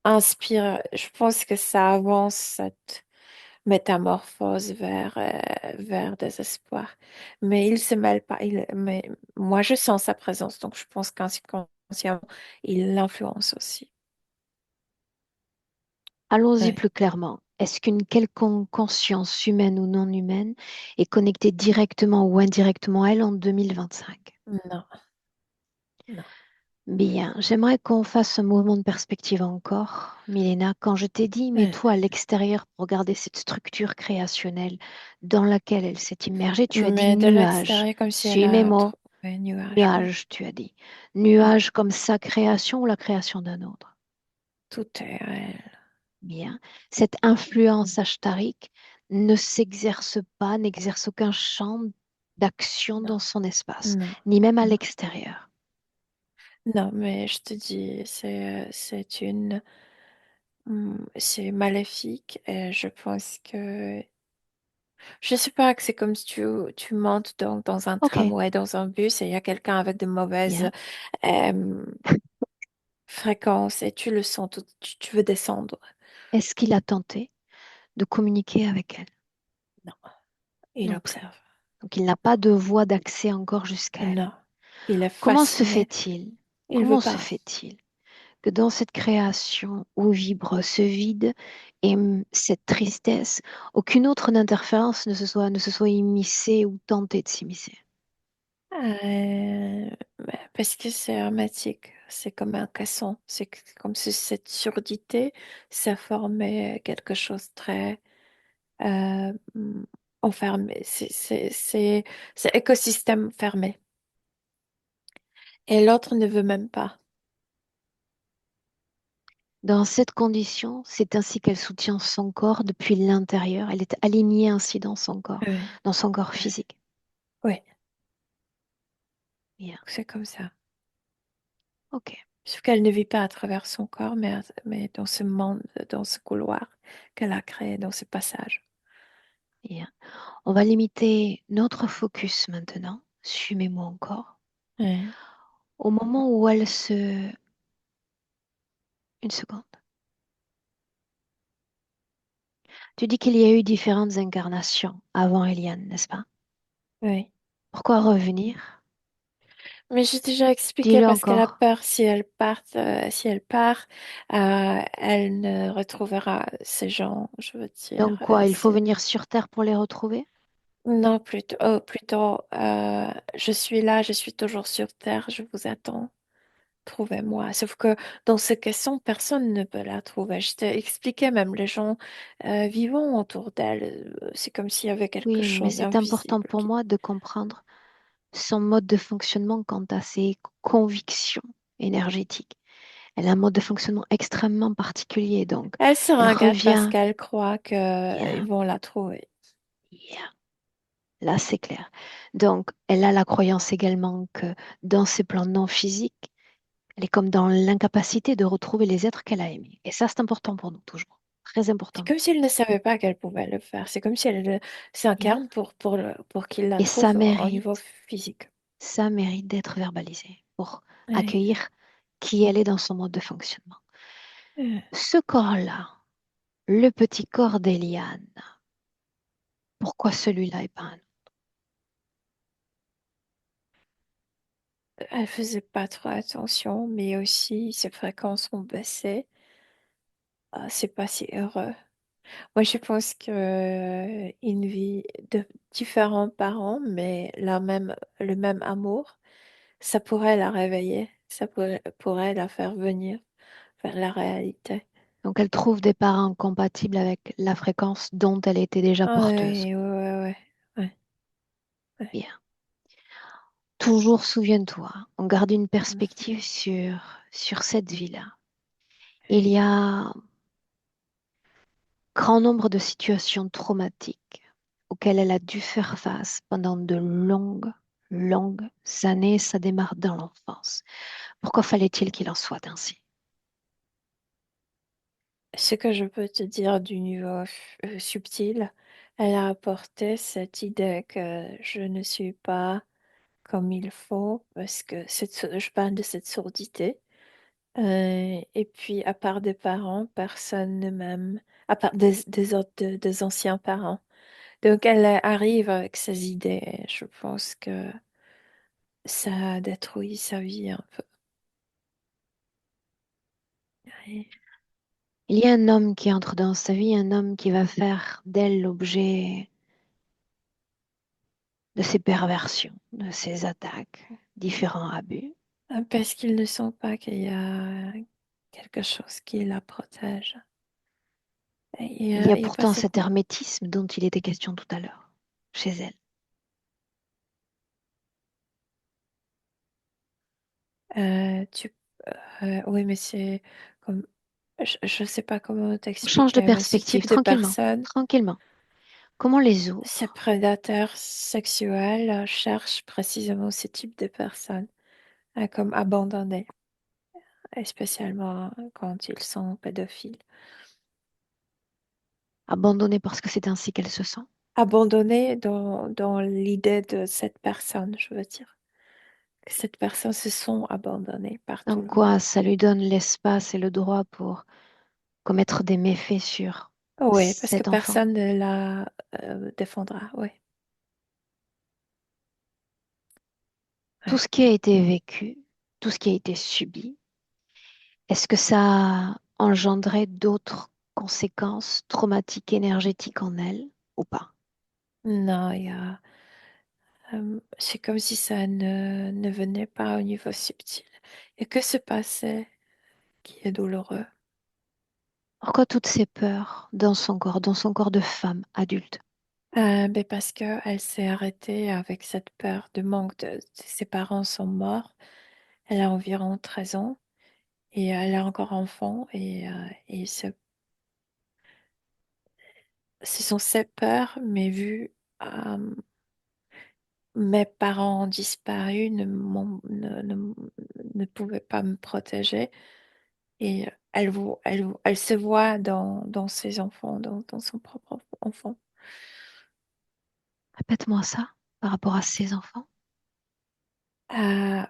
inspire, je pense que ça avance cette métamorphose vers désespoir. Mais il se mêle pas. Mais moi, je sens sa présence, donc je pense qu'inconsciemment, il l'influence aussi. Allons-y Ouais. plus clairement. Est-ce qu'une quelconque conscience humaine ou non humaine est connectée directement ou indirectement à elle en 2025? Non, non. Bien, j'aimerais qu'on fasse un mouvement de perspective encore. Milena, quand je t'ai dit, Ouais. mets-toi à l'extérieur pour regarder cette structure créationnelle dans laquelle elle s'est immergée, tu as dit Mais de nuage. l'extérieur, comme si elle Suis mes a mots. trouvé un nuage, oui. Nuage, tu as dit. Ouais. Nuage comme sa création ou la création d'un autre. Tout est réel. Bien. Cette influence ashtarique ne s'exerce pas, n'exerce aucun champ d'action Non, dans son espace, non, ni même à non. l'extérieur. Non, mais je te dis, c'est maléfique et je pense que je sais pas que c'est comme si tu montes dans un Ok, tramway, dans un bus et il y a quelqu'un avec de mauvaises bien. euh, fréquences et tu le sens, tu veux descendre. Est-ce qu'il a tenté de communiquer avec elle? Non, il Non plus. observe. Donc il n'a pas de voie d'accès encore jusqu'à elle. Non, il est Comment se fasciné. fait-il? Il veut Comment se pas. fait-il que dans cette création où vibre ce vide et cette tristesse, aucune autre interférence ne se soit immiscée ou tentée de s'immiscer? Parce que c'est hermétique, c'est comme un caisson, comme si cette surdité, ça formait quelque chose de très euh, hum, enfermé, c'est écosystème fermé. Et l'autre ne veut même pas. Dans cette condition, c'est ainsi qu'elle soutient son corps depuis l'intérieur. Elle est alignée ainsi Oui, dans son corps oui, physique. oui, Bien. c'est comme ça. Ok. Sauf qu'elle ne vit pas à travers son corps, mais dans ce monde, dans ce couloir qu'elle a créé, dans ce passage. Bien. On va limiter notre focus maintenant. Suivez-moi encore. Oui, Au moment où elle se... Une seconde. Tu dis qu'il y a eu différentes incarnations avant Eliane, n'est-ce pas? oui. Pourquoi revenir? Mais j'ai déjà expliqué Dis-le parce qu'elle a encore. peur si elle part, elle ne retrouvera ces gens, je veux dire. Donc quoi, il faut venir sur Terre pour les retrouver? Non, plutôt, je suis là, je suis toujours sur Terre, je vous attends. Trouvez-moi. Sauf que dans ces questions, personne ne peut la trouver. Je t'ai expliqué, même les gens vivant autour d'elle, c'est comme s'il y avait quelque Oui, mais chose c'est important d'invisible pour qui... moi de comprendre son mode de fonctionnement quant à ses convictions énergétiques. Elle a un mode de fonctionnement extrêmement particulier, donc Elle se elle ringarde parce revient. qu'elle croit qu'ils Bien, vont la trouver. bien. Là, c'est clair. Donc, elle a la croyance également que dans ses plans non physiques, elle est comme dans l'incapacité de retrouver les êtres qu'elle a aimés. Et ça, c'est important pour nous toujours. Très C'est important. comme si elle ne savait pas qu'elle pouvait le faire. C'est comme si elle Bien. s'incarne pour qu'il la Et trouve au niveau physique. ça mérite d'être verbalisé pour Oui. accueillir qui elle est dans son mode de fonctionnement. Euh, Ce corps-là, le petit corps d'Eliane, pourquoi celui-là et pas un autre? Elle faisait pas trop attention, mais aussi ses fréquences ont baissé. Ah, c'est pas si heureux. Moi, je pense que une vie de différents parents, mais le même amour, ça pourrait la réveiller, pourrait la faire venir vers la réalité. Donc elle trouve des parents compatibles avec la fréquence dont elle était déjà Ah porteuse. oui, ouais, ouais, ouais, ouais, ouais. Bien. Toujours souviens-toi, on garde une perspective sur cette vie-là. Il Oui. y a grand nombre de situations traumatiques auxquelles elle a dû faire face pendant de longues années. Ça démarre dans l'enfance. Pourquoi fallait-il qu'il en soit ainsi? Ce que je peux te dire du niveau subtil, elle a apporté cette idée que je ne suis pas comme il faut, parce que je parle de cette surdité. Et puis, à part des parents, personne ne m'aime, à part des autres, des anciens parents. Donc, elle arrive avec ses idées. Je pense que ça a détruit sa vie un peu. Oui. Il y a un homme qui entre dans sa vie, un homme qui va faire d'elle l'objet de ses perversions, de ses attaques, différents abus. Parce qu'ils ne sentent pas qu'il y a quelque chose qui la protège. Il y a Il y a pas pourtant cet cette... hermétisme dont il était question tout à l'heure, chez elle. tu, oui, mais c'est comme... Je ne sais pas comment On change de t'expliquer, mais ce perspective, type de tranquillement, personne, tranquillement. Comment les ces autres, prédateurs sexuels cherchent précisément ce type de personnes, comme abandonnés, et spécialement quand ils sont pédophiles. abandonnés parce que c'est ainsi qu'elle se sent. Abandonnés dans l'idée de cette personne, je veux dire. Que cette personne se sont abandonnées par tout Donc le quoi, monde. ça lui donne l'espace et le droit pour commettre des méfaits sur Oui, parce que cet enfant. personne ne la défendra, oui. Tout Ouais. ce qui a été vécu, tout ce qui a été subi, est-ce que ça a engendré d'autres conséquences traumatiques énergétiques en elle ou pas? Non, c'est comme si ça ne venait pas au niveau subtil. Et que se passait qui est douloureux? Pourquoi toutes ces peurs dans son corps de femme adulte? Ben parce qu'elle s'est arrêtée avec cette peur de manque ses parents sont morts. Elle a environ 13 ans et elle est encore enfant et ce sont ces peurs, mais vues, euh, mes parents ont disparu, ne pouvaient pas me protéger et elle se voit dans ses enfants, dans son propre enfant. Répète-moi ça par rapport à ses enfants. Euh,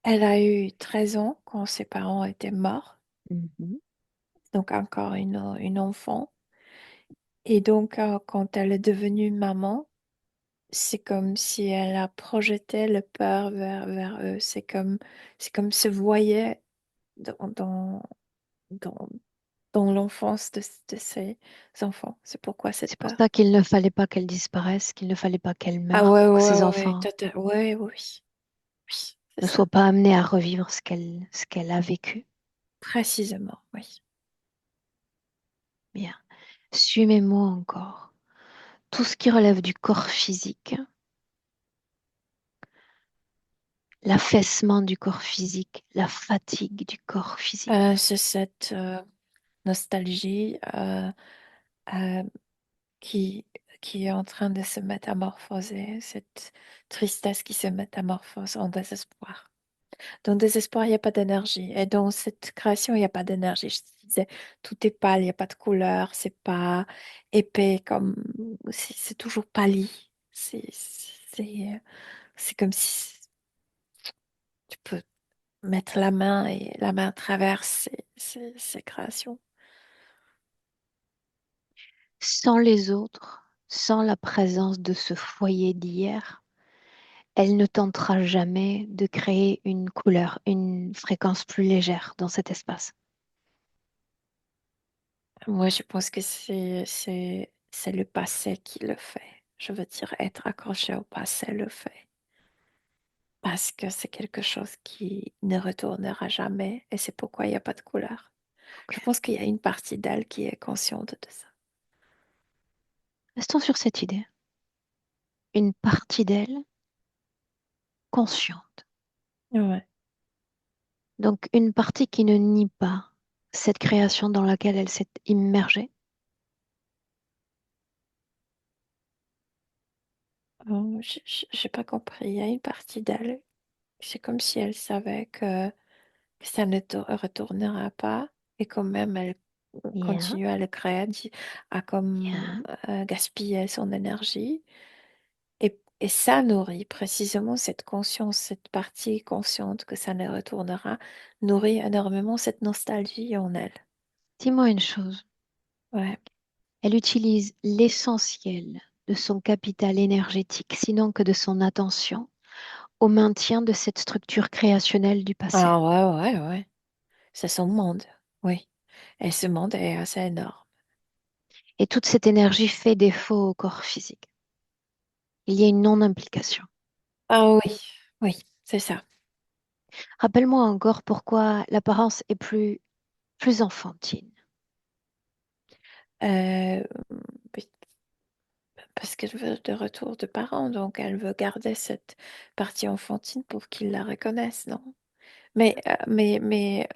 Elle a eu 13 ans quand ses parents étaient morts, Mhm. donc encore une enfant. Et donc, quand elle est devenue maman, c'est comme si elle a projeté le peur vers eux. C'est comme se voyait dans, dans, dans, dans l'enfance de ses enfants. C'est pourquoi cette C'est pour peur. ça qu'il ne fallait pas qu'elle disparaisse, qu'il ne fallait pas qu'elle Ah meure ouais, pour que ses ouais, ouais, enfants ouais, oui, oui, oui, c'est ne soient ça. pas amenés à revivre ce qu'elle a vécu. Précisément, oui. Bien. Suis mes mots encore. Tout ce qui relève du corps physique, l'affaissement du corps physique, la fatigue du corps physique. C'est cette nostalgie euh, qui, qui est en train de se métamorphoser, cette tristesse qui se métamorphose en désespoir. Dans le désespoir, il n'y a pas d'énergie. Et dans cette création, il n'y a pas d'énergie. Je te disais, tout est pâle, il n'y a pas de couleur, c'est pas épais comme. C'est toujours pâli. C'est comme si tu peux mettre la main et la main traverse ces créations. Sans les autres, sans la présence de ce foyer d'hier, elle ne tentera jamais de créer une couleur, une fréquence plus légère dans cet espace. Moi, je pense que c'est le passé qui le fait. Je veux dire, être accroché au passé le fait. Parce que c'est quelque chose qui ne retournera jamais et c'est pourquoi il n'y a pas de couleur. Ok. Je pense qu'il y a une partie d'elle qui est consciente de ça. Restons sur cette idée. Une partie d'elle consciente. Ouais. Donc une partie qui ne nie pas cette création dans laquelle elle s'est immergée. J'ai pas compris. Il y a une partie d'elle. C'est comme si elle savait que ça ne retournera pas et quand même elle Yeah, continue à le créer, à yeah. comme gaspiller son énergie. Et ça nourrit précisément cette conscience, cette partie consciente que ça ne retournera, nourrit énormément cette nostalgie en elle. Dis-moi une chose. Ouais. Elle utilise l'essentiel de son capital énergétique, sinon que de son attention, au maintien de cette structure créationnelle du passé. Ah ouais, ouais, ouais. C'est son monde. Oui. Et ce monde est assez énorme. Et toute cette énergie fait défaut au corps physique. Il y a une non-implication. Ah oui, oui, c'est ça. Rappelle-moi encore pourquoi l'apparence est plus enfantine. Euh, oui, parce qu'elle veut de retour de parents, donc elle veut garder cette partie enfantine pour qu'ils la reconnaissent, non? Mais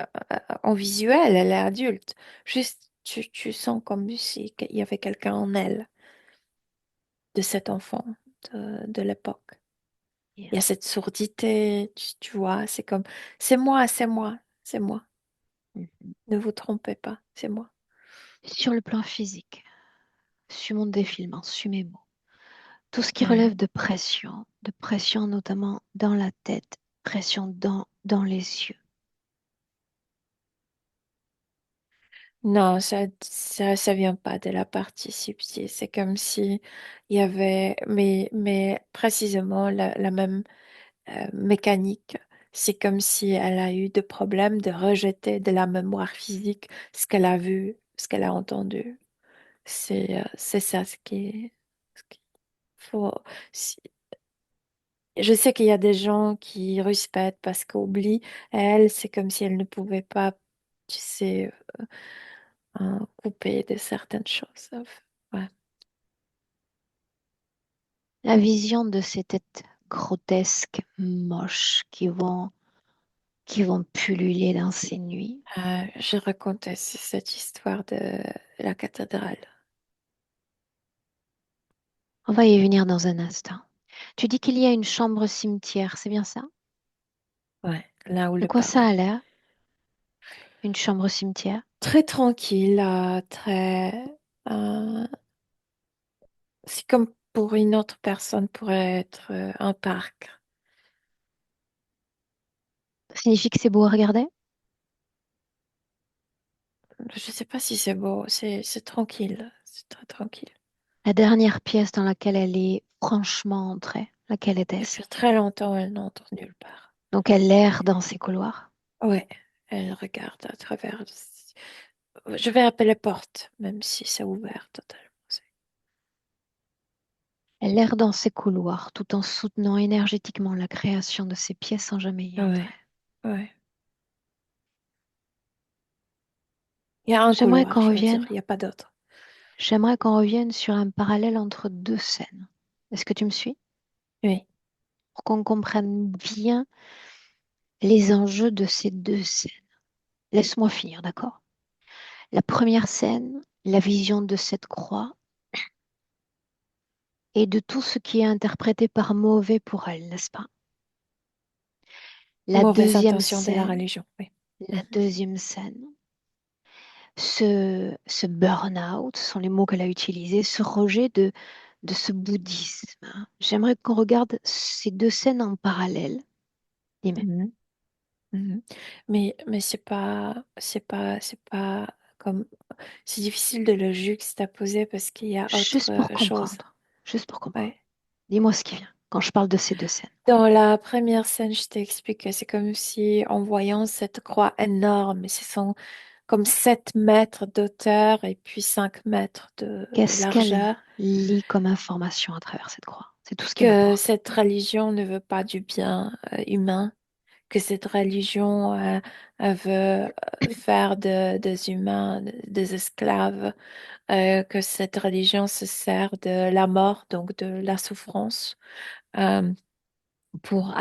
en visuel, elle est adulte. Juste, tu sens comme si il y avait quelqu'un en elle, de cet enfant, de l'époque. Yeah. Il y a cette sourdité, tu vois, c'est comme, c'est moi, c'est moi, c'est moi. Mhm. Ne vous trompez pas, c'est moi. Sur le plan physique, sur mon défilement, sur mes mots, tout ce qui Ouais. relève de pression notamment dans la tête, pression dans les yeux. Non, ça vient pas de la partie subtile. C'est comme si il y avait, mais précisément la même mécanique. C'est comme si elle a eu des problèmes de rejeter de la mémoire physique ce qu'elle a vu, ce qu'elle a entendu. C'est ça ce qu'il faut. si- Je sais qu'il y a des gens qui respectent parce qu'oublie, elle, c'est comme si elle ne pouvait pas, tu sais, couper de certaines choses. Ouais. La vision de ces têtes grotesques, moches, qui vont pulluler dans ces nuits. Je racontais cette histoire de la cathédrale. On va y venir dans un instant. Tu dis qu'il y a une chambre cimetière, c'est bien ça? Ouais, là où De le quoi ça papa. a l'air, une chambre cimetière? Très tranquille, très. euh, c'est comme pour une autre personne pourrait être un parc. Ça signifie que c'est beau à regarder? Je sais pas si c'est beau, c'est tranquille, c'est très tranquille. La dernière pièce dans laquelle elle est franchement entrée, laquelle était-ce? Depuis très longtemps, elle n'entre nulle part. Donc elle erre dans ces couloirs. Ouais, elle regarde à travers. Je vais appeler porte, même si c'est ouvert totalement. Elle erre dans ces couloirs tout en soutenant énergétiquement la création de ces pièces sans jamais y entrer. Ouais, ouais. Il y a un J'aimerais couloir, qu'on je veux dire, revienne, il n'y a pas d'autre. j'aimerais qu'on revienne sur un parallèle entre deux scènes. Est-ce que tu me suis? Oui, Pour qu'on comprenne bien les enjeux de ces deux scènes. Laisse-moi finir, d'accord? La première scène, la vision de cette croix et de tout ce qui est interprété par mauvais pour elle, n'est-ce pas? La Mauvaise deuxième intention de la scène, religion, oui. la deuxième scène, ce burn-out, ce sont les mots qu'elle a utilisés, ce rejet de ce bouddhisme, hein. J'aimerais qu'on regarde ces deux scènes en parallèle. Dis-moi. Mhm. Mhm. Mais c'est pas comme, c'est difficile de le juxtaposer parce qu'il y a Juste pour autre chose. comprendre. Juste pour comprendre. Ouais. Dis-moi ce qui vient quand je parle de ces deux scènes. Dans la première scène, je t'explique que c'est comme si, en voyant cette croix énorme, et ce sont comme 7 mètres d'auteur et puis 5 mètres de Qu'est-ce qu'elle largeur, lit comme information à travers cette croix? C'est tout ce qui que m'importe. cette religion ne veut pas du bien humain, que cette religion elle veut faire des humains des esclaves, que cette religion se sert de la mort, donc de la souffrance, euh, pour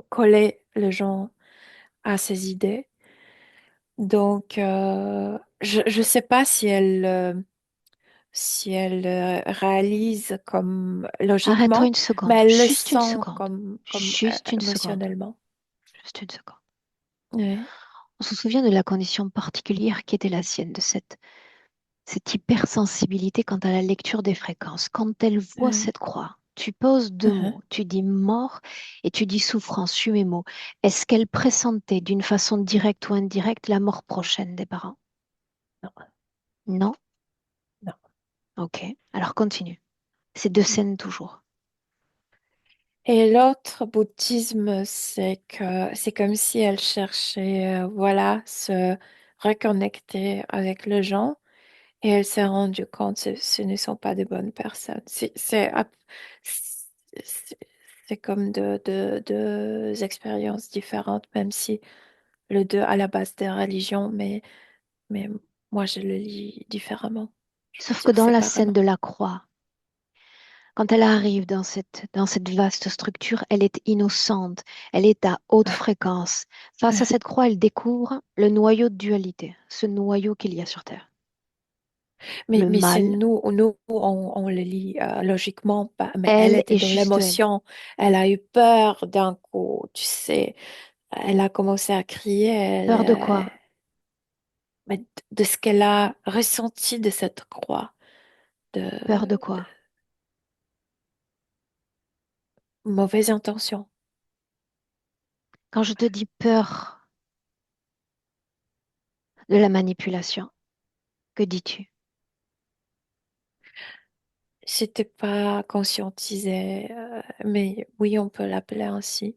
coller les gens à ses idées. Donc, je ne sais pas si elle réalise comme Arrête-toi logiquement, une mais seconde. elle le Juste une sent seconde. comme Juste une seconde. émotionnellement. Juste une seconde. Ouais. On se souvient de la condition particulière qui était la sienne, de cette hypersensibilité quant à la lecture des fréquences. Quand elle voit Ouais. cette croix, tu poses deux Uh-huh. mots. Tu dis mort et tu dis souffrance. Suis mes mots. Est-ce qu'elle pressentait d'une façon directe ou indirecte la mort prochaine des parents? Non, Non? non. Ok. Alors continue. Ces deux scènes toujours. Et l'autre bouddhisme, c'est que c'est comme si elle cherchait, voilà, se reconnecter avec les gens. Et elle s'est rendue compte que ce ne sont pas de bonnes personnes. C'est c'est comme deux expériences différentes, même si le deux à la base des religions, mais moi je le lis différemment. Je veux Sauf que dire dans la scène séparément. de la croix, quand elle arrive dans cette vaste structure, elle est innocente, elle est à haute Ouais, fréquence. Face à ouais. cette croix, elle découvre le noyau de dualité, ce noyau qu'il y a sur Terre. Le Mais c'est mal, nous on le lit logiquement, pas, mais elle elle était et dans juste elle. l'émotion. Elle a eu peur d'un coup, tu sais. Elle a commencé à crier. Peur de quoi? Mais de ce qu'elle a ressenti de cette croix, de, Peur de de quoi? mauvaise intention. Quand je te dis peur de la manipulation, que dis-tu? C'était pas conscientisé, mais oui, on peut l'appeler ainsi.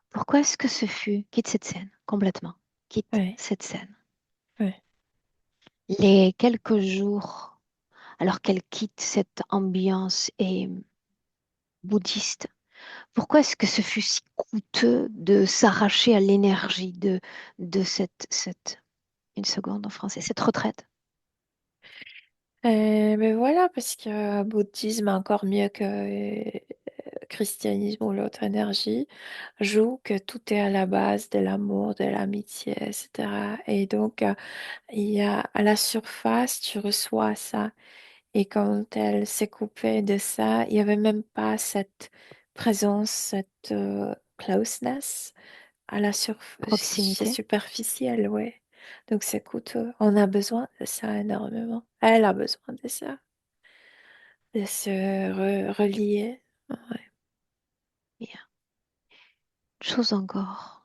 Pourquoi est-ce que ce fut? Quitte cette scène, complètement. Quitte Oui, cette scène. oui. Les quelques jours, alors qu'elle quitte cette ambiance et bouddhiste, pourquoi est-ce que ce fut si coûteux de s'arracher à l'énergie de une seconde en français, cette retraite? Mais voilà, parce que bouddhisme, encore mieux que christianisme ou l'autre énergie, joue que tout est à la base de l'amour, de l'amitié, etc. Et donc, il y a à la surface, tu reçois ça. Et quand elle s'est coupée de ça, il n'y avait même pas cette présence, cette closeness à la surface, c'est Proximité? superficiel, ouais. Donc c'est coûteux. On a besoin de ça énormément. Elle a besoin de ça, de se relier. Ouais. Et une chose encore,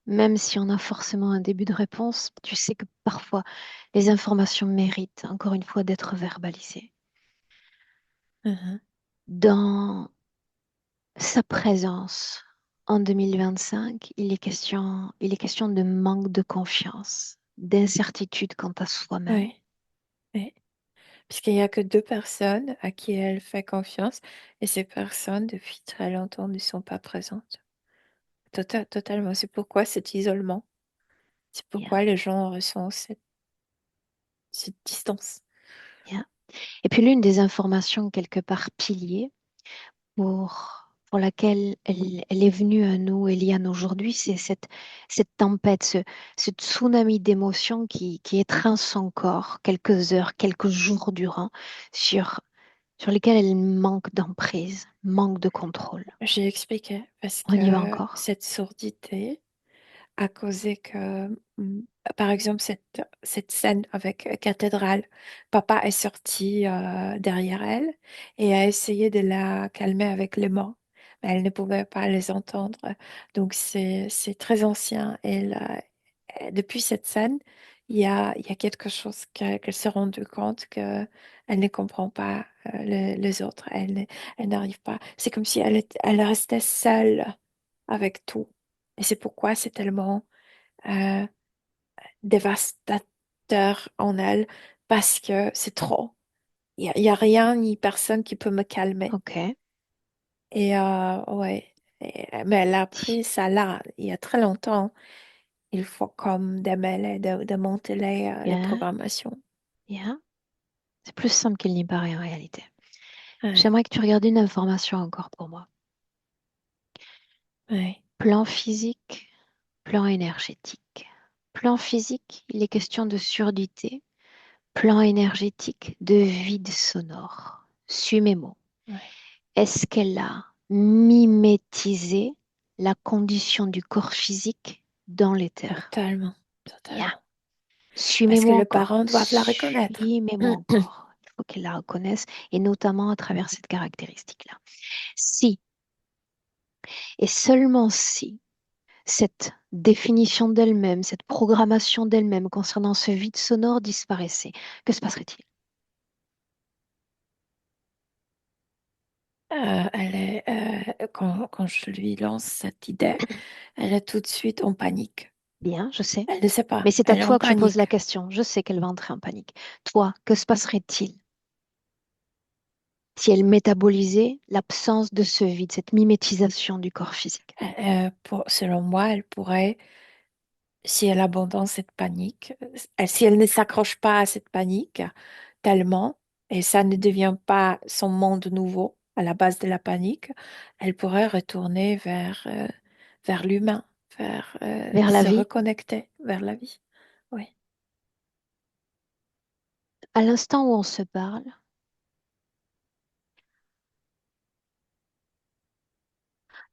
même si on a forcément un début de réponse, tu sais que parfois les informations méritent encore une fois d'être verbalisées. Mhm. Dans sa présence en 2025, il est question de manque de confiance, d'incertitude quant à soi-même. Ouais, ouais. Puisqu'il n'y a que deux personnes à qui elle fait confiance, et ces personnes, depuis très longtemps, ne sont pas présentes. Totalement. C'est pourquoi cet isolement. C'est Yeah, pourquoi les gens ressentent cette distance. yeah. Et puis l'une des informations quelque part piliers pour laquelle elle est venue à nous, Eliane, aujourd'hui, c'est cette tempête, ce tsunami d'émotions qui étreint son corps quelques heures, quelques jours durant sur sur lesquels elle manque d'emprise, manque de contrôle. J'ai expliqué parce On y va que encore. cette surdité a causé que, par exemple, cette scène avec cathédrale, papa est sorti derrière elle et a essayé de la calmer avec les mots, mais elle ne pouvait pas les entendre. Donc c'est très ancien. Et depuis cette scène, il y a quelque chose qu'elle s'est rendue compte que elle ne comprend pas les autres. Elle n'arrive pas. C'est comme si elle restait seule avec tout. Et c'est pourquoi c'est tellement euh, dévastateur en elle, parce que c'est trop. Il y a rien ni personne qui peut me calmer. Ok. Et ouais. Mais elle a appris ça là, il y a très longtemps. Il faut comme démêler, démanteler les Bien, programmations. bien. C'est plus simple qu'il n'y paraît en réalité. Ouais, J'aimerais que tu regardes une information encore pour moi. ouais, Plan physique, plan énergétique. Plan physique, il est question de surdité. Plan énergétique, de vide sonore. Suis mes mots. ouais. Est-ce qu'elle a mimétisé la condition du corps physique dans l'éther? Totalement, Bien. totalement. Suis mes Parce que mots les encore. parents doivent la reconnaître. Suis mes mots encore. Il faut qu'elle la reconnaisse et notamment à travers cette caractéristique-là. Si et seulement si cette définition d'elle-même, cette programmation d'elle-même concernant ce vide sonore disparaissait, que se passerait-il? Quand je lui lance cette idée, elle est tout de suite en panique. Bien, je sais. Elle ne sait pas, Mais c'est à elle est en toi que je pose la panique. question. Je sais qu'elle va entrer en panique. Toi, que se passerait-il si elle métabolisait l'absence de ce vide, cette mimétisation du corps physique? Selon moi, elle pourrait, si elle abandonne cette panique, si elle ne s'accroche pas à cette panique tellement, et ça ne devient pas son monde nouveau à la base de la panique, elle pourrait retourner vers l'humain, vers Vers la se vie? reconnecter vers la vie. Oui. À l'instant où on se parle,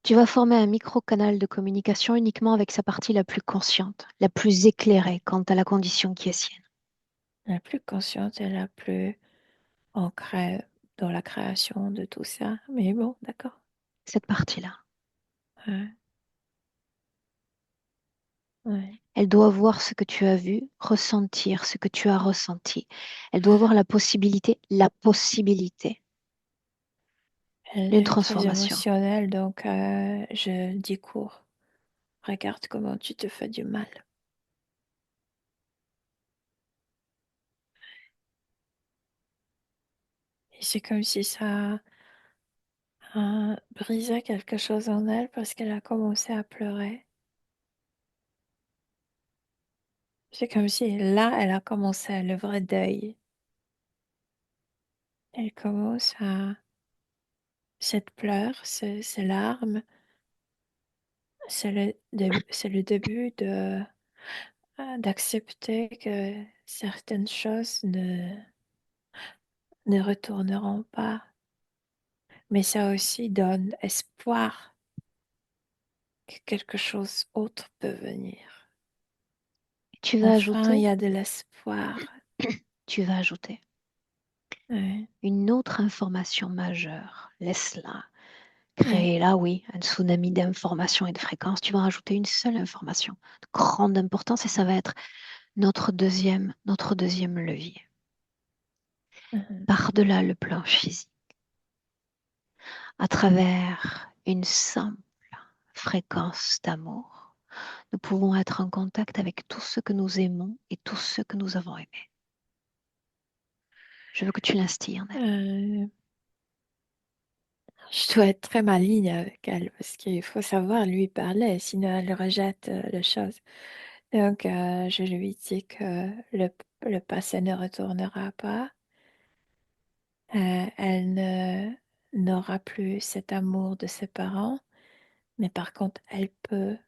tu vas former un micro-canal de communication uniquement avec sa partie la plus consciente, la plus éclairée quant à la condition qui est sienne. La plus consciente et la plus ancrée dans la création de tout ça. Mais bon, d'accord. Cette partie-là. Ouais, ouais. Elle doit voir ce que tu as vu, ressentir ce que tu as ressenti. Elle doit voir la possibilité Elle d'une est très transformation. émotionnelle, donc je dis cours. Regarde comment tu te fais du mal. Et c'est comme si ça brisait quelque chose en elle parce qu'elle a commencé à pleurer. C'est comme si là, elle a commencé le vrai deuil. Elle commence à... Cette pleurs, ces larmes, c'est le début d'accepter que certaines choses ne retourneront pas. Mais ça aussi donne espoir que quelque chose autre peut venir. Tu vas Enfin, il ajouter, y a de l'espoir. tu vas ajouter Ouais, une autre information majeure. Laisse-la ouais, créer là, oui, un tsunami d'informations et de fréquences. Tu vas rajouter une seule information de grande importance et ça va être notre deuxième levier. mhm, Par-delà le plan physique, à travers une simple fréquence d'amour, nous pouvons être en contact avec tout ce que nous aimons et tout ce que nous avons aimé. Je veux que tu l'instilles en elle. euh, je dois être très maligne avec elle parce qu'il faut savoir lui parler, sinon elle rejette les choses. Donc, je lui dis que le passé ne retournera pas. Elle n'aura plus cet amour de ses parents, mais par contre, elle peut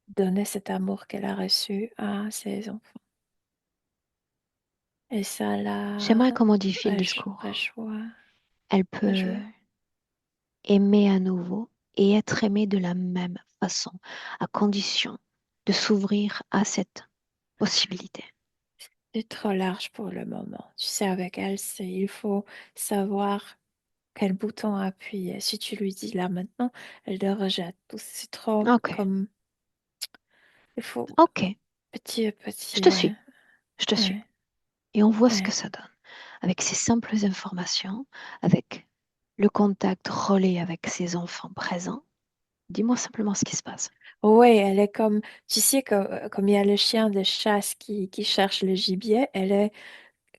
donner cet amour qu'elle a reçu à ses enfants. Et ça J'aimerais la qu'on modifie le discours. rejoint, Elle peut rejoint. aimer à nouveau et être aimée de la même façon, à condition de s'ouvrir à cette possibilité. C'est trop large pour le moment. Tu sais, avec elle, il faut savoir quel bouton appuyer. Si tu lui dis là maintenant, elle le rejette. C'est trop Ok, comme, il faut ok, petit à je petit, te ouais, suis, je te suis. ouais, Et on voit ce que ouais. ça donne. Avec ces simples informations, avec le contact relais avec ses enfants présents, dis-moi simplement ce qui se passe. Ouais, elle est comme, tu sais, comme il y a le chien de chasse qui cherche le gibier, elle est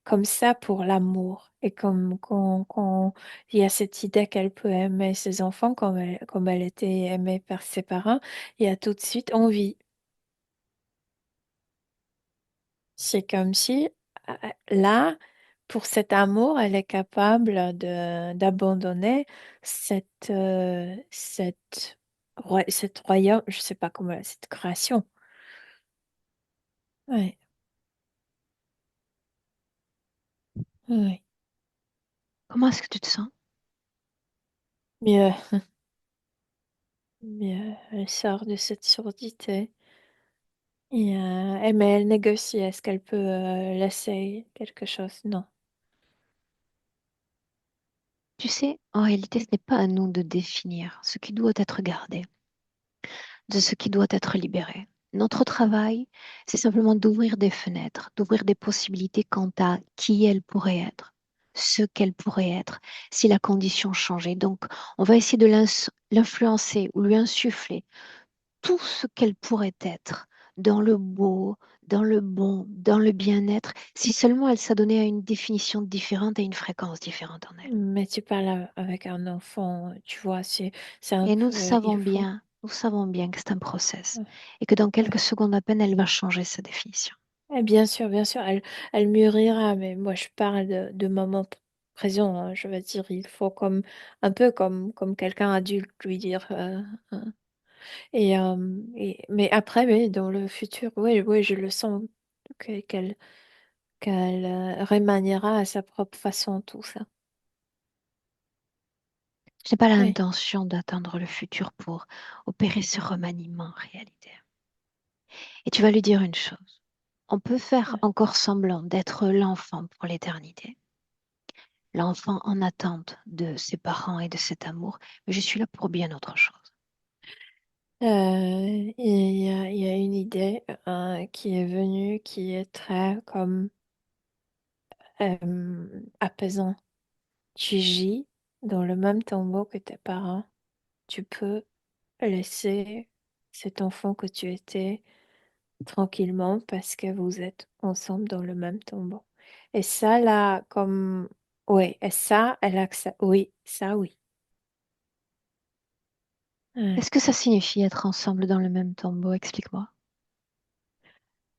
comme ça pour l'amour. Et comme quand il y a cette idée qu'elle peut aimer ses enfants comme elle était aimée par ses parents, il y a tout de suite envie. C'est comme si là, pour cet amour, elle est capable d'abandonner cette royaume, je sais pas comment, cette création. Ouais, ouais. Comment est-ce que tu te sens? Mieux, mieux. Elle sort de cette surdité. Mais elle négocie. Est-ce qu'elle peut laisser quelque chose? Non. Tu sais, en réalité, ce n'est pas à nous de définir ce qui doit être gardé, de ce qui doit être libéré. Notre travail, c'est simplement d'ouvrir des fenêtres, d'ouvrir des possibilités quant à qui elle pourrait être, ce qu'elle pourrait être, si la condition changeait. Donc, on va essayer de l'influencer ou lui insuffler tout ce qu'elle pourrait être dans le beau, dans le bon, dans le bien-être, si seulement elle s'adonnait à une définition différente et une fréquence différente en elle. Mais tu parles avec un enfant, tu vois, c'est un Et peu, il faut. nous savons bien que c'est un process Ouais, et que dans quelques ouais. secondes à peine, elle va changer sa définition. Et bien sûr, elle mûrira, mais moi je parle de moment présent, hein. Je veux dire, il faut comme un peu comme quelqu'un adulte lui dire. Hein. Mais après, oui, dans le futur, oui, oui, je le sens qu'elle remaniera à sa propre façon tout ça. Je n'ai pas Oui, l'intention d'attendre le futur pour opérer ce remaniement en réalité. Et tu vas lui dire une chose. On peut faire oui. encore semblant d'être l'enfant pour l'éternité, l'enfant en attente de ses parents et de cet amour, mais je suis là pour bien autre chose. Il y a une idée qui est venue, qui est très comme apaisant. Tu gis dans le même tombeau que tes parents. Tu peux laisser cet enfant que tu étais tranquillement parce que vous êtes ensemble dans le même tombeau. Et ça, là, comme... Oui, et ça, elle accepte. Oui, ça, oui. Qu'est-ce Ouais. que ça signifie être ensemble dans le même tombeau? Explique-moi.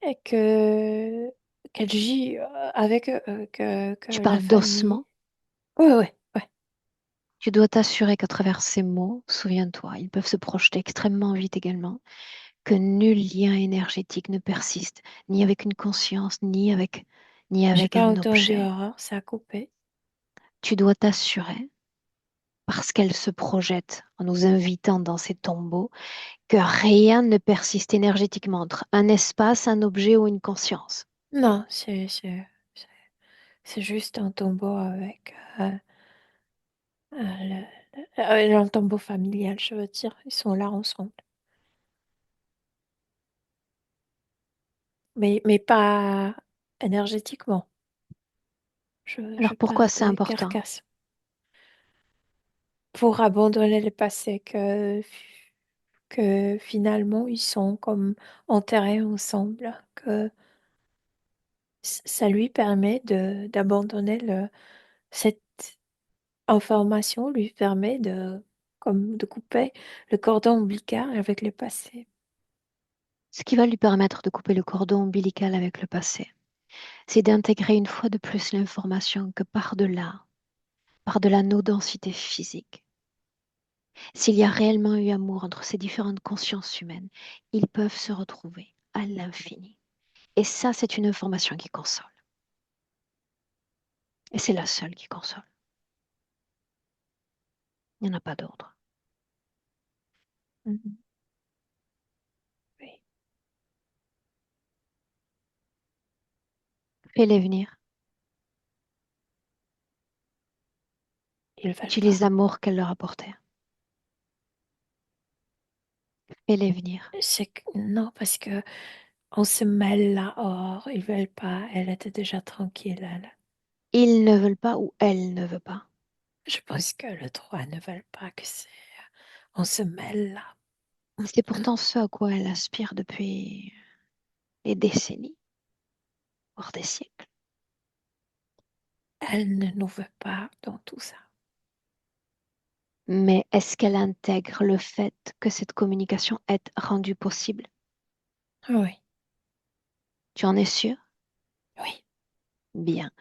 Et qu'elle gît avec que Tu la parles famille. d'ossement. Ouais, ouais, ouais. Tu dois t'assurer qu'à travers ces mots, souviens-toi, ils peuvent se projeter extrêmement vite également, que nul lien énergétique ne persiste, ni avec une conscience, ni J'ai avec pas un entendu objet. Aurore, ça a coupé. Tu dois t'assurer, parce qu'elle se projette en nous invitant dans ces tombeaux, que rien ne persiste énergétiquement entre un espace, un objet ou une conscience. Non, c'est c'est juste un tombeau avec un tombeau familial, je veux dire. Ils sont là ensemble. Mais pas énergétiquement. Je Alors pourquoi parle c'est de important? carcasse. Pour abandonner le passé, que finalement ils sont comme enterrés ensemble, que ça lui permet d'abandonner cette information, lui permet comme de couper le cordon ombilical avec le passé. Ce qui va lui permettre de couper le cordon ombilical avec le passé, c'est d'intégrer une fois de plus l'information que par-delà nos densités physiques, s'il y a réellement eu amour entre ces différentes consciences humaines, ils peuvent se retrouver à l'infini. Et ça, c'est une information qui console. Et c'est la seule qui console. Il n'y en a pas d'autre. Mhm. Oui, Fais-les venir. ils veulent Utilise pas. l'amour qu'elle leur apportait. Fais-les venir. Non, parce que on se mêle là. Or, ils veulent pas. Elle était déjà tranquille, elle. Ils ne veulent pas ou elle ne veut pas. Je pense que le droit ne veulent pas que c'est. On se mêle là. C'est pourtant ce à quoi elle aspire depuis des décennies, voire des siècles. Elle ne nous veut pas dans tout ça. Mais est-ce qu'elle intègre le fait que cette communication est rendue possible? Oui, Tu en es sûr? oui. Bien.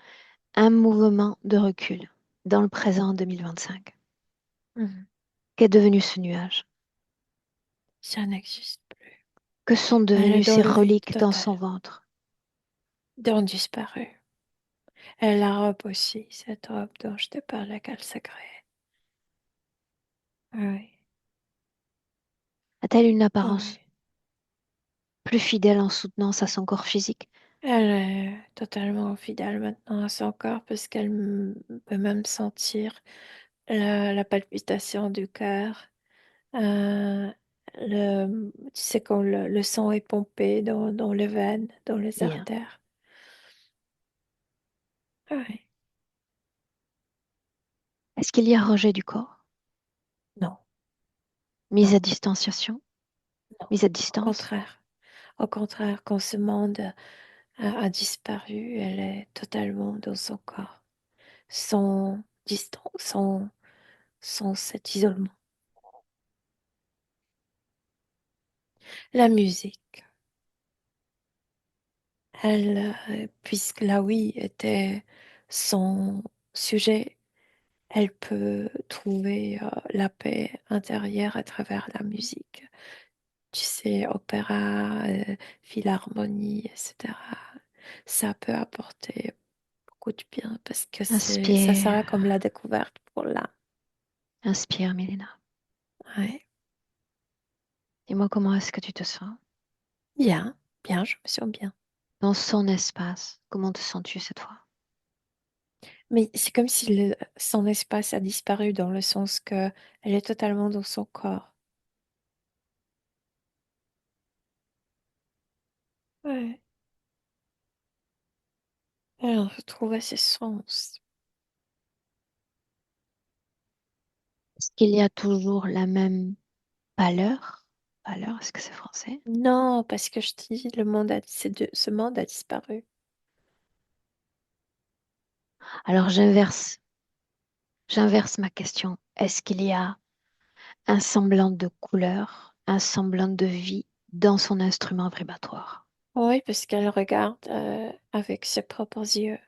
Un mouvement de recul dans le présent en 2025. Mhm. Qu'est devenu ce nuage? Ça n'existe plus. Que sont Elle est devenues dans ces le vide reliques dans total. son ventre? Dans disparu. Et la robe aussi, cette robe dont je te parlais qu'elle s'est créée. Oui, A-t-elle une apparence oui. plus fidèle en soutenance à son corps physique? Elle est totalement fidèle maintenant à son corps parce qu'elle peut même sentir la palpitation du cœur. Euh, tu sais quand le sang est pompé dans les veines, dans les Bien. artères. Oui. Est-ce qu'il y a rejet du corps? Non, Mise non, à distanciation? non. Mise à Au distance? contraire. Au contraire, quand ce monde a disparu, elle est totalement dans son corps, sans distance, sans cet isolement. La musique, elle, puisque la oui était son sujet, elle peut trouver la paix intérieure à travers la musique. Tu sais, opéra, philharmonie, etc. Ça peut apporter beaucoup de bien parce que ça Inspire. sera comme la découverte pour l'âme. Inspire, Mélina. Ouais. Dis-moi comment est-ce que tu te sens? Bien, bien, je me sens bien. Dans son espace, comment te sens-tu cette fois? Mais c'est comme si son espace a disparu dans le sens que elle est totalement dans son corps. Ouais. Elle retrouve ses sens. Est-ce qu'il y a toujours la même pâleur? Pâleur, est-ce que c'est français? Non, parce que je te dis, ce monde a disparu. Alors j'inverse ma question. Est-ce qu'il y a un semblant de couleur, un semblant de vie dans son instrument vibratoire? Oui, parce qu'elle regarde avec ses propres yeux.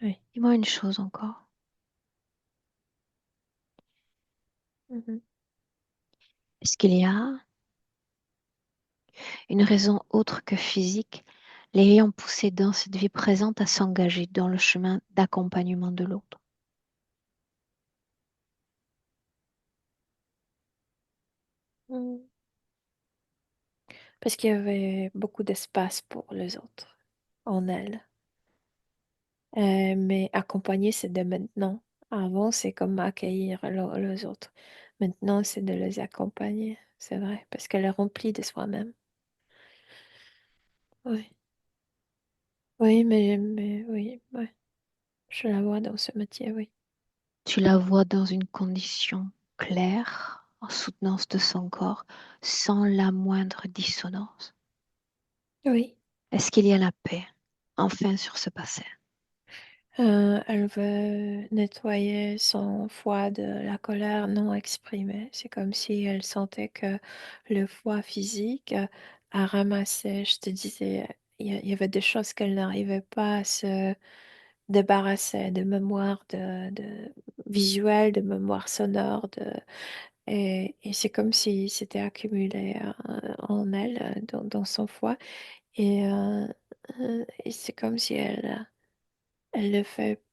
Oui. Dis-moi une chose encore. Mhm. Est-ce qu'il y a une raison autre que physique l'ayant poussée dans cette vie présente à s'engager dans le chemin d'accompagnement de l'autre? Mm. Parce qu'il y avait beaucoup d'espace pour les autres en elle. Mais accompagner, c'est de maintenant. Avant, c'est comme accueillir les autres. Maintenant, c'est de les accompagner. C'est vrai, parce qu'elle est remplie de soi-même. Oui, oui, mais oui, oui. Je la vois dans ce métier, oui. Tu la vois dans une condition claire, en soutenance de son corps, sans la moindre dissonance. Oui. Est-ce qu'il y a la paix, enfin, sur ce passé? Elle veut nettoyer son foie de la colère non exprimée. C'est comme si elle sentait que le foie physique a ramassé, je te disais, il y avait des choses qu'elle n'arrivait pas à se débarrasser, de mémoire de visuelle, de mémoire sonore, et c'est comme si c'était accumulé en elle, dans son foie. Et Et c'est comme si elle le fait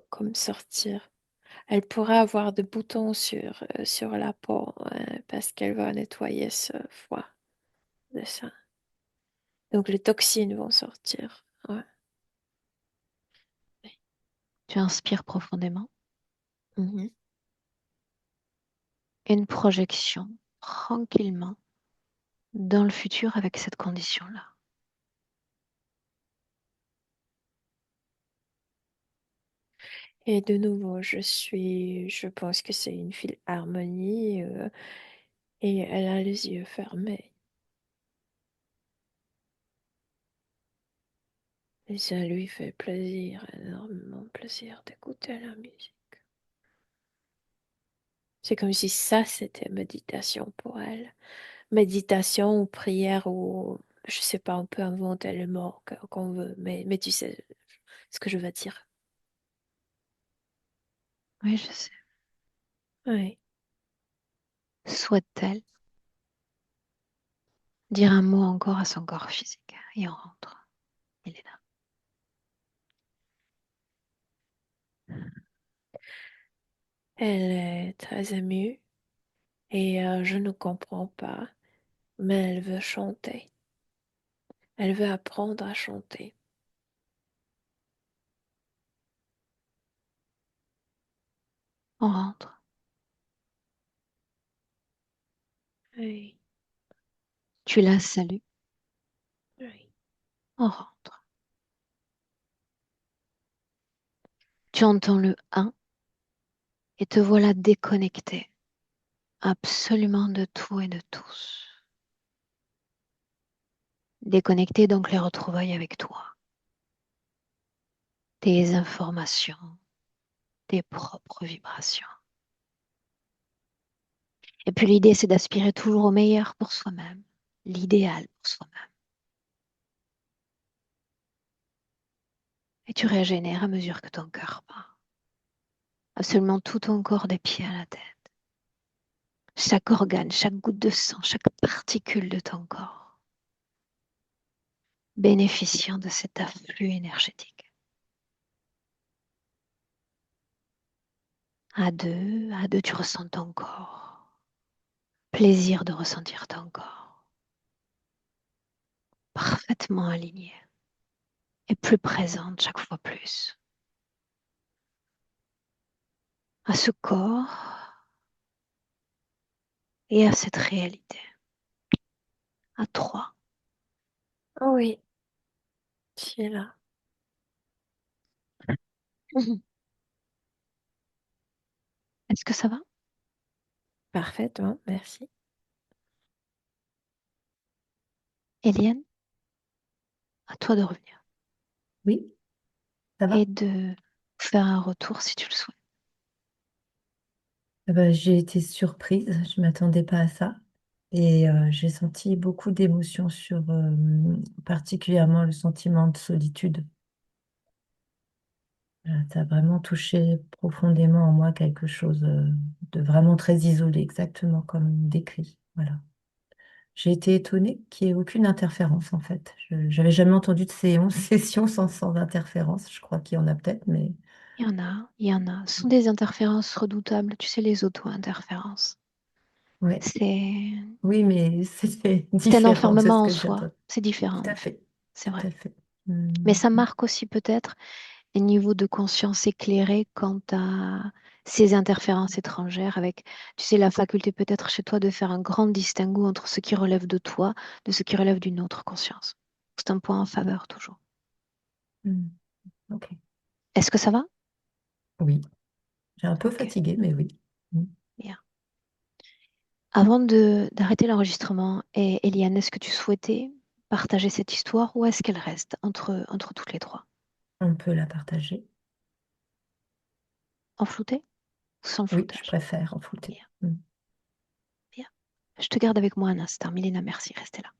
comme sortir. Elle pourrait avoir des boutons sur la peau parce qu'elle va nettoyer ce foie de ça. Donc les toxines vont sortir. Ouais. Tu inspires profondément. Mhm. Une projection tranquillement dans le futur avec cette condition-là. Et de nouveau, je pense que c'est une philharmonie et elle a les yeux fermés. Et ça lui fait plaisir, énormément plaisir d'écouter la musique. C'est comme si ça, c'était méditation pour elle. Méditation ou prière ou, je sais pas, on peut inventer le mot qu'on veut, mais tu sais ce que je veux dire. Oui, je sais. Oui. Souhaite-t-elle dire un mot encore à son corps physique et on rentre. Il est là. Elle est très émue et je ne comprends pas, mais elle veut chanter. Elle veut apprendre à chanter. On rentre. Oui, Tu la salues. oui. On rentre. Tu entends le 1 et te voilà déconnecté absolument de tout et de tous. Déconnecté donc les retrouvailles avec toi, tes informations, tes propres vibrations. Et puis l'idée, c'est d'aspirer toujours au meilleur pour soi-même, l'idéal pour soi-même. Et tu régénères à mesure que ton cœur bat. Absolument tout ton corps des pieds à la tête. Chaque organe, chaque goutte de sang, chaque particule de ton corps, bénéficiant de cet afflux énergétique. À deux, tu ressens ton corps. Plaisir de ressentir ton corps. Parfaitement aligné. Et plus présente chaque fois plus. À ce corps et à cette réalité. À trois. Oh oui, tu es là. Est-ce que ça va? Parfaitement, merci. Eliane, à toi de revenir. Oui, ça Et va. de faire un retour si tu le souhaites. J'ai été surprise, je ne m'attendais pas à ça. Et j'ai senti beaucoup d'émotions sur particulièrement le sentiment de solitude. Ça a vraiment touché profondément en moi quelque chose de vraiment très isolé, exactement comme décrit. Voilà. J'ai été étonnée qu'il n'y ait aucune interférence en fait. Je n'avais jamais entendu de séance, session sans interférence. Je crois qu'il y en a peut-être, mais Il y en a, il y en a. Ce sont des interférences redoutables. Tu sais, les auto-interférences. ouais. C'est Oui, mais c'était c'est un différent de ce enfermement en que j'ai soi. entendu. C'est Tout différent, à en fait. fait, C'est tout vrai. à fait. Mais ça marque aussi peut-être un niveau de conscience éclairé quant à ces interférences étrangères avec, tu sais, la faculté peut-être chez toi de faire un grand distinguo entre ce qui relève de toi, de ce qui relève d'une autre conscience. C'est un point en faveur toujours. Mm. Ok. Est-ce que ça va? Oui, j'ai un peu Ok, fatigué, mais oui. Mm. bien. Avant d'arrêter l'enregistrement, Eliane, est-ce que tu souhaitais partager cette histoire ou est-ce qu'elle reste entre toutes les trois? On peut la partager. En flouté ou sans Oui, je floutage? préfère en flouter. Bien, Mm. bien. Je te garde avec moi un instant. Milena, merci, restez là.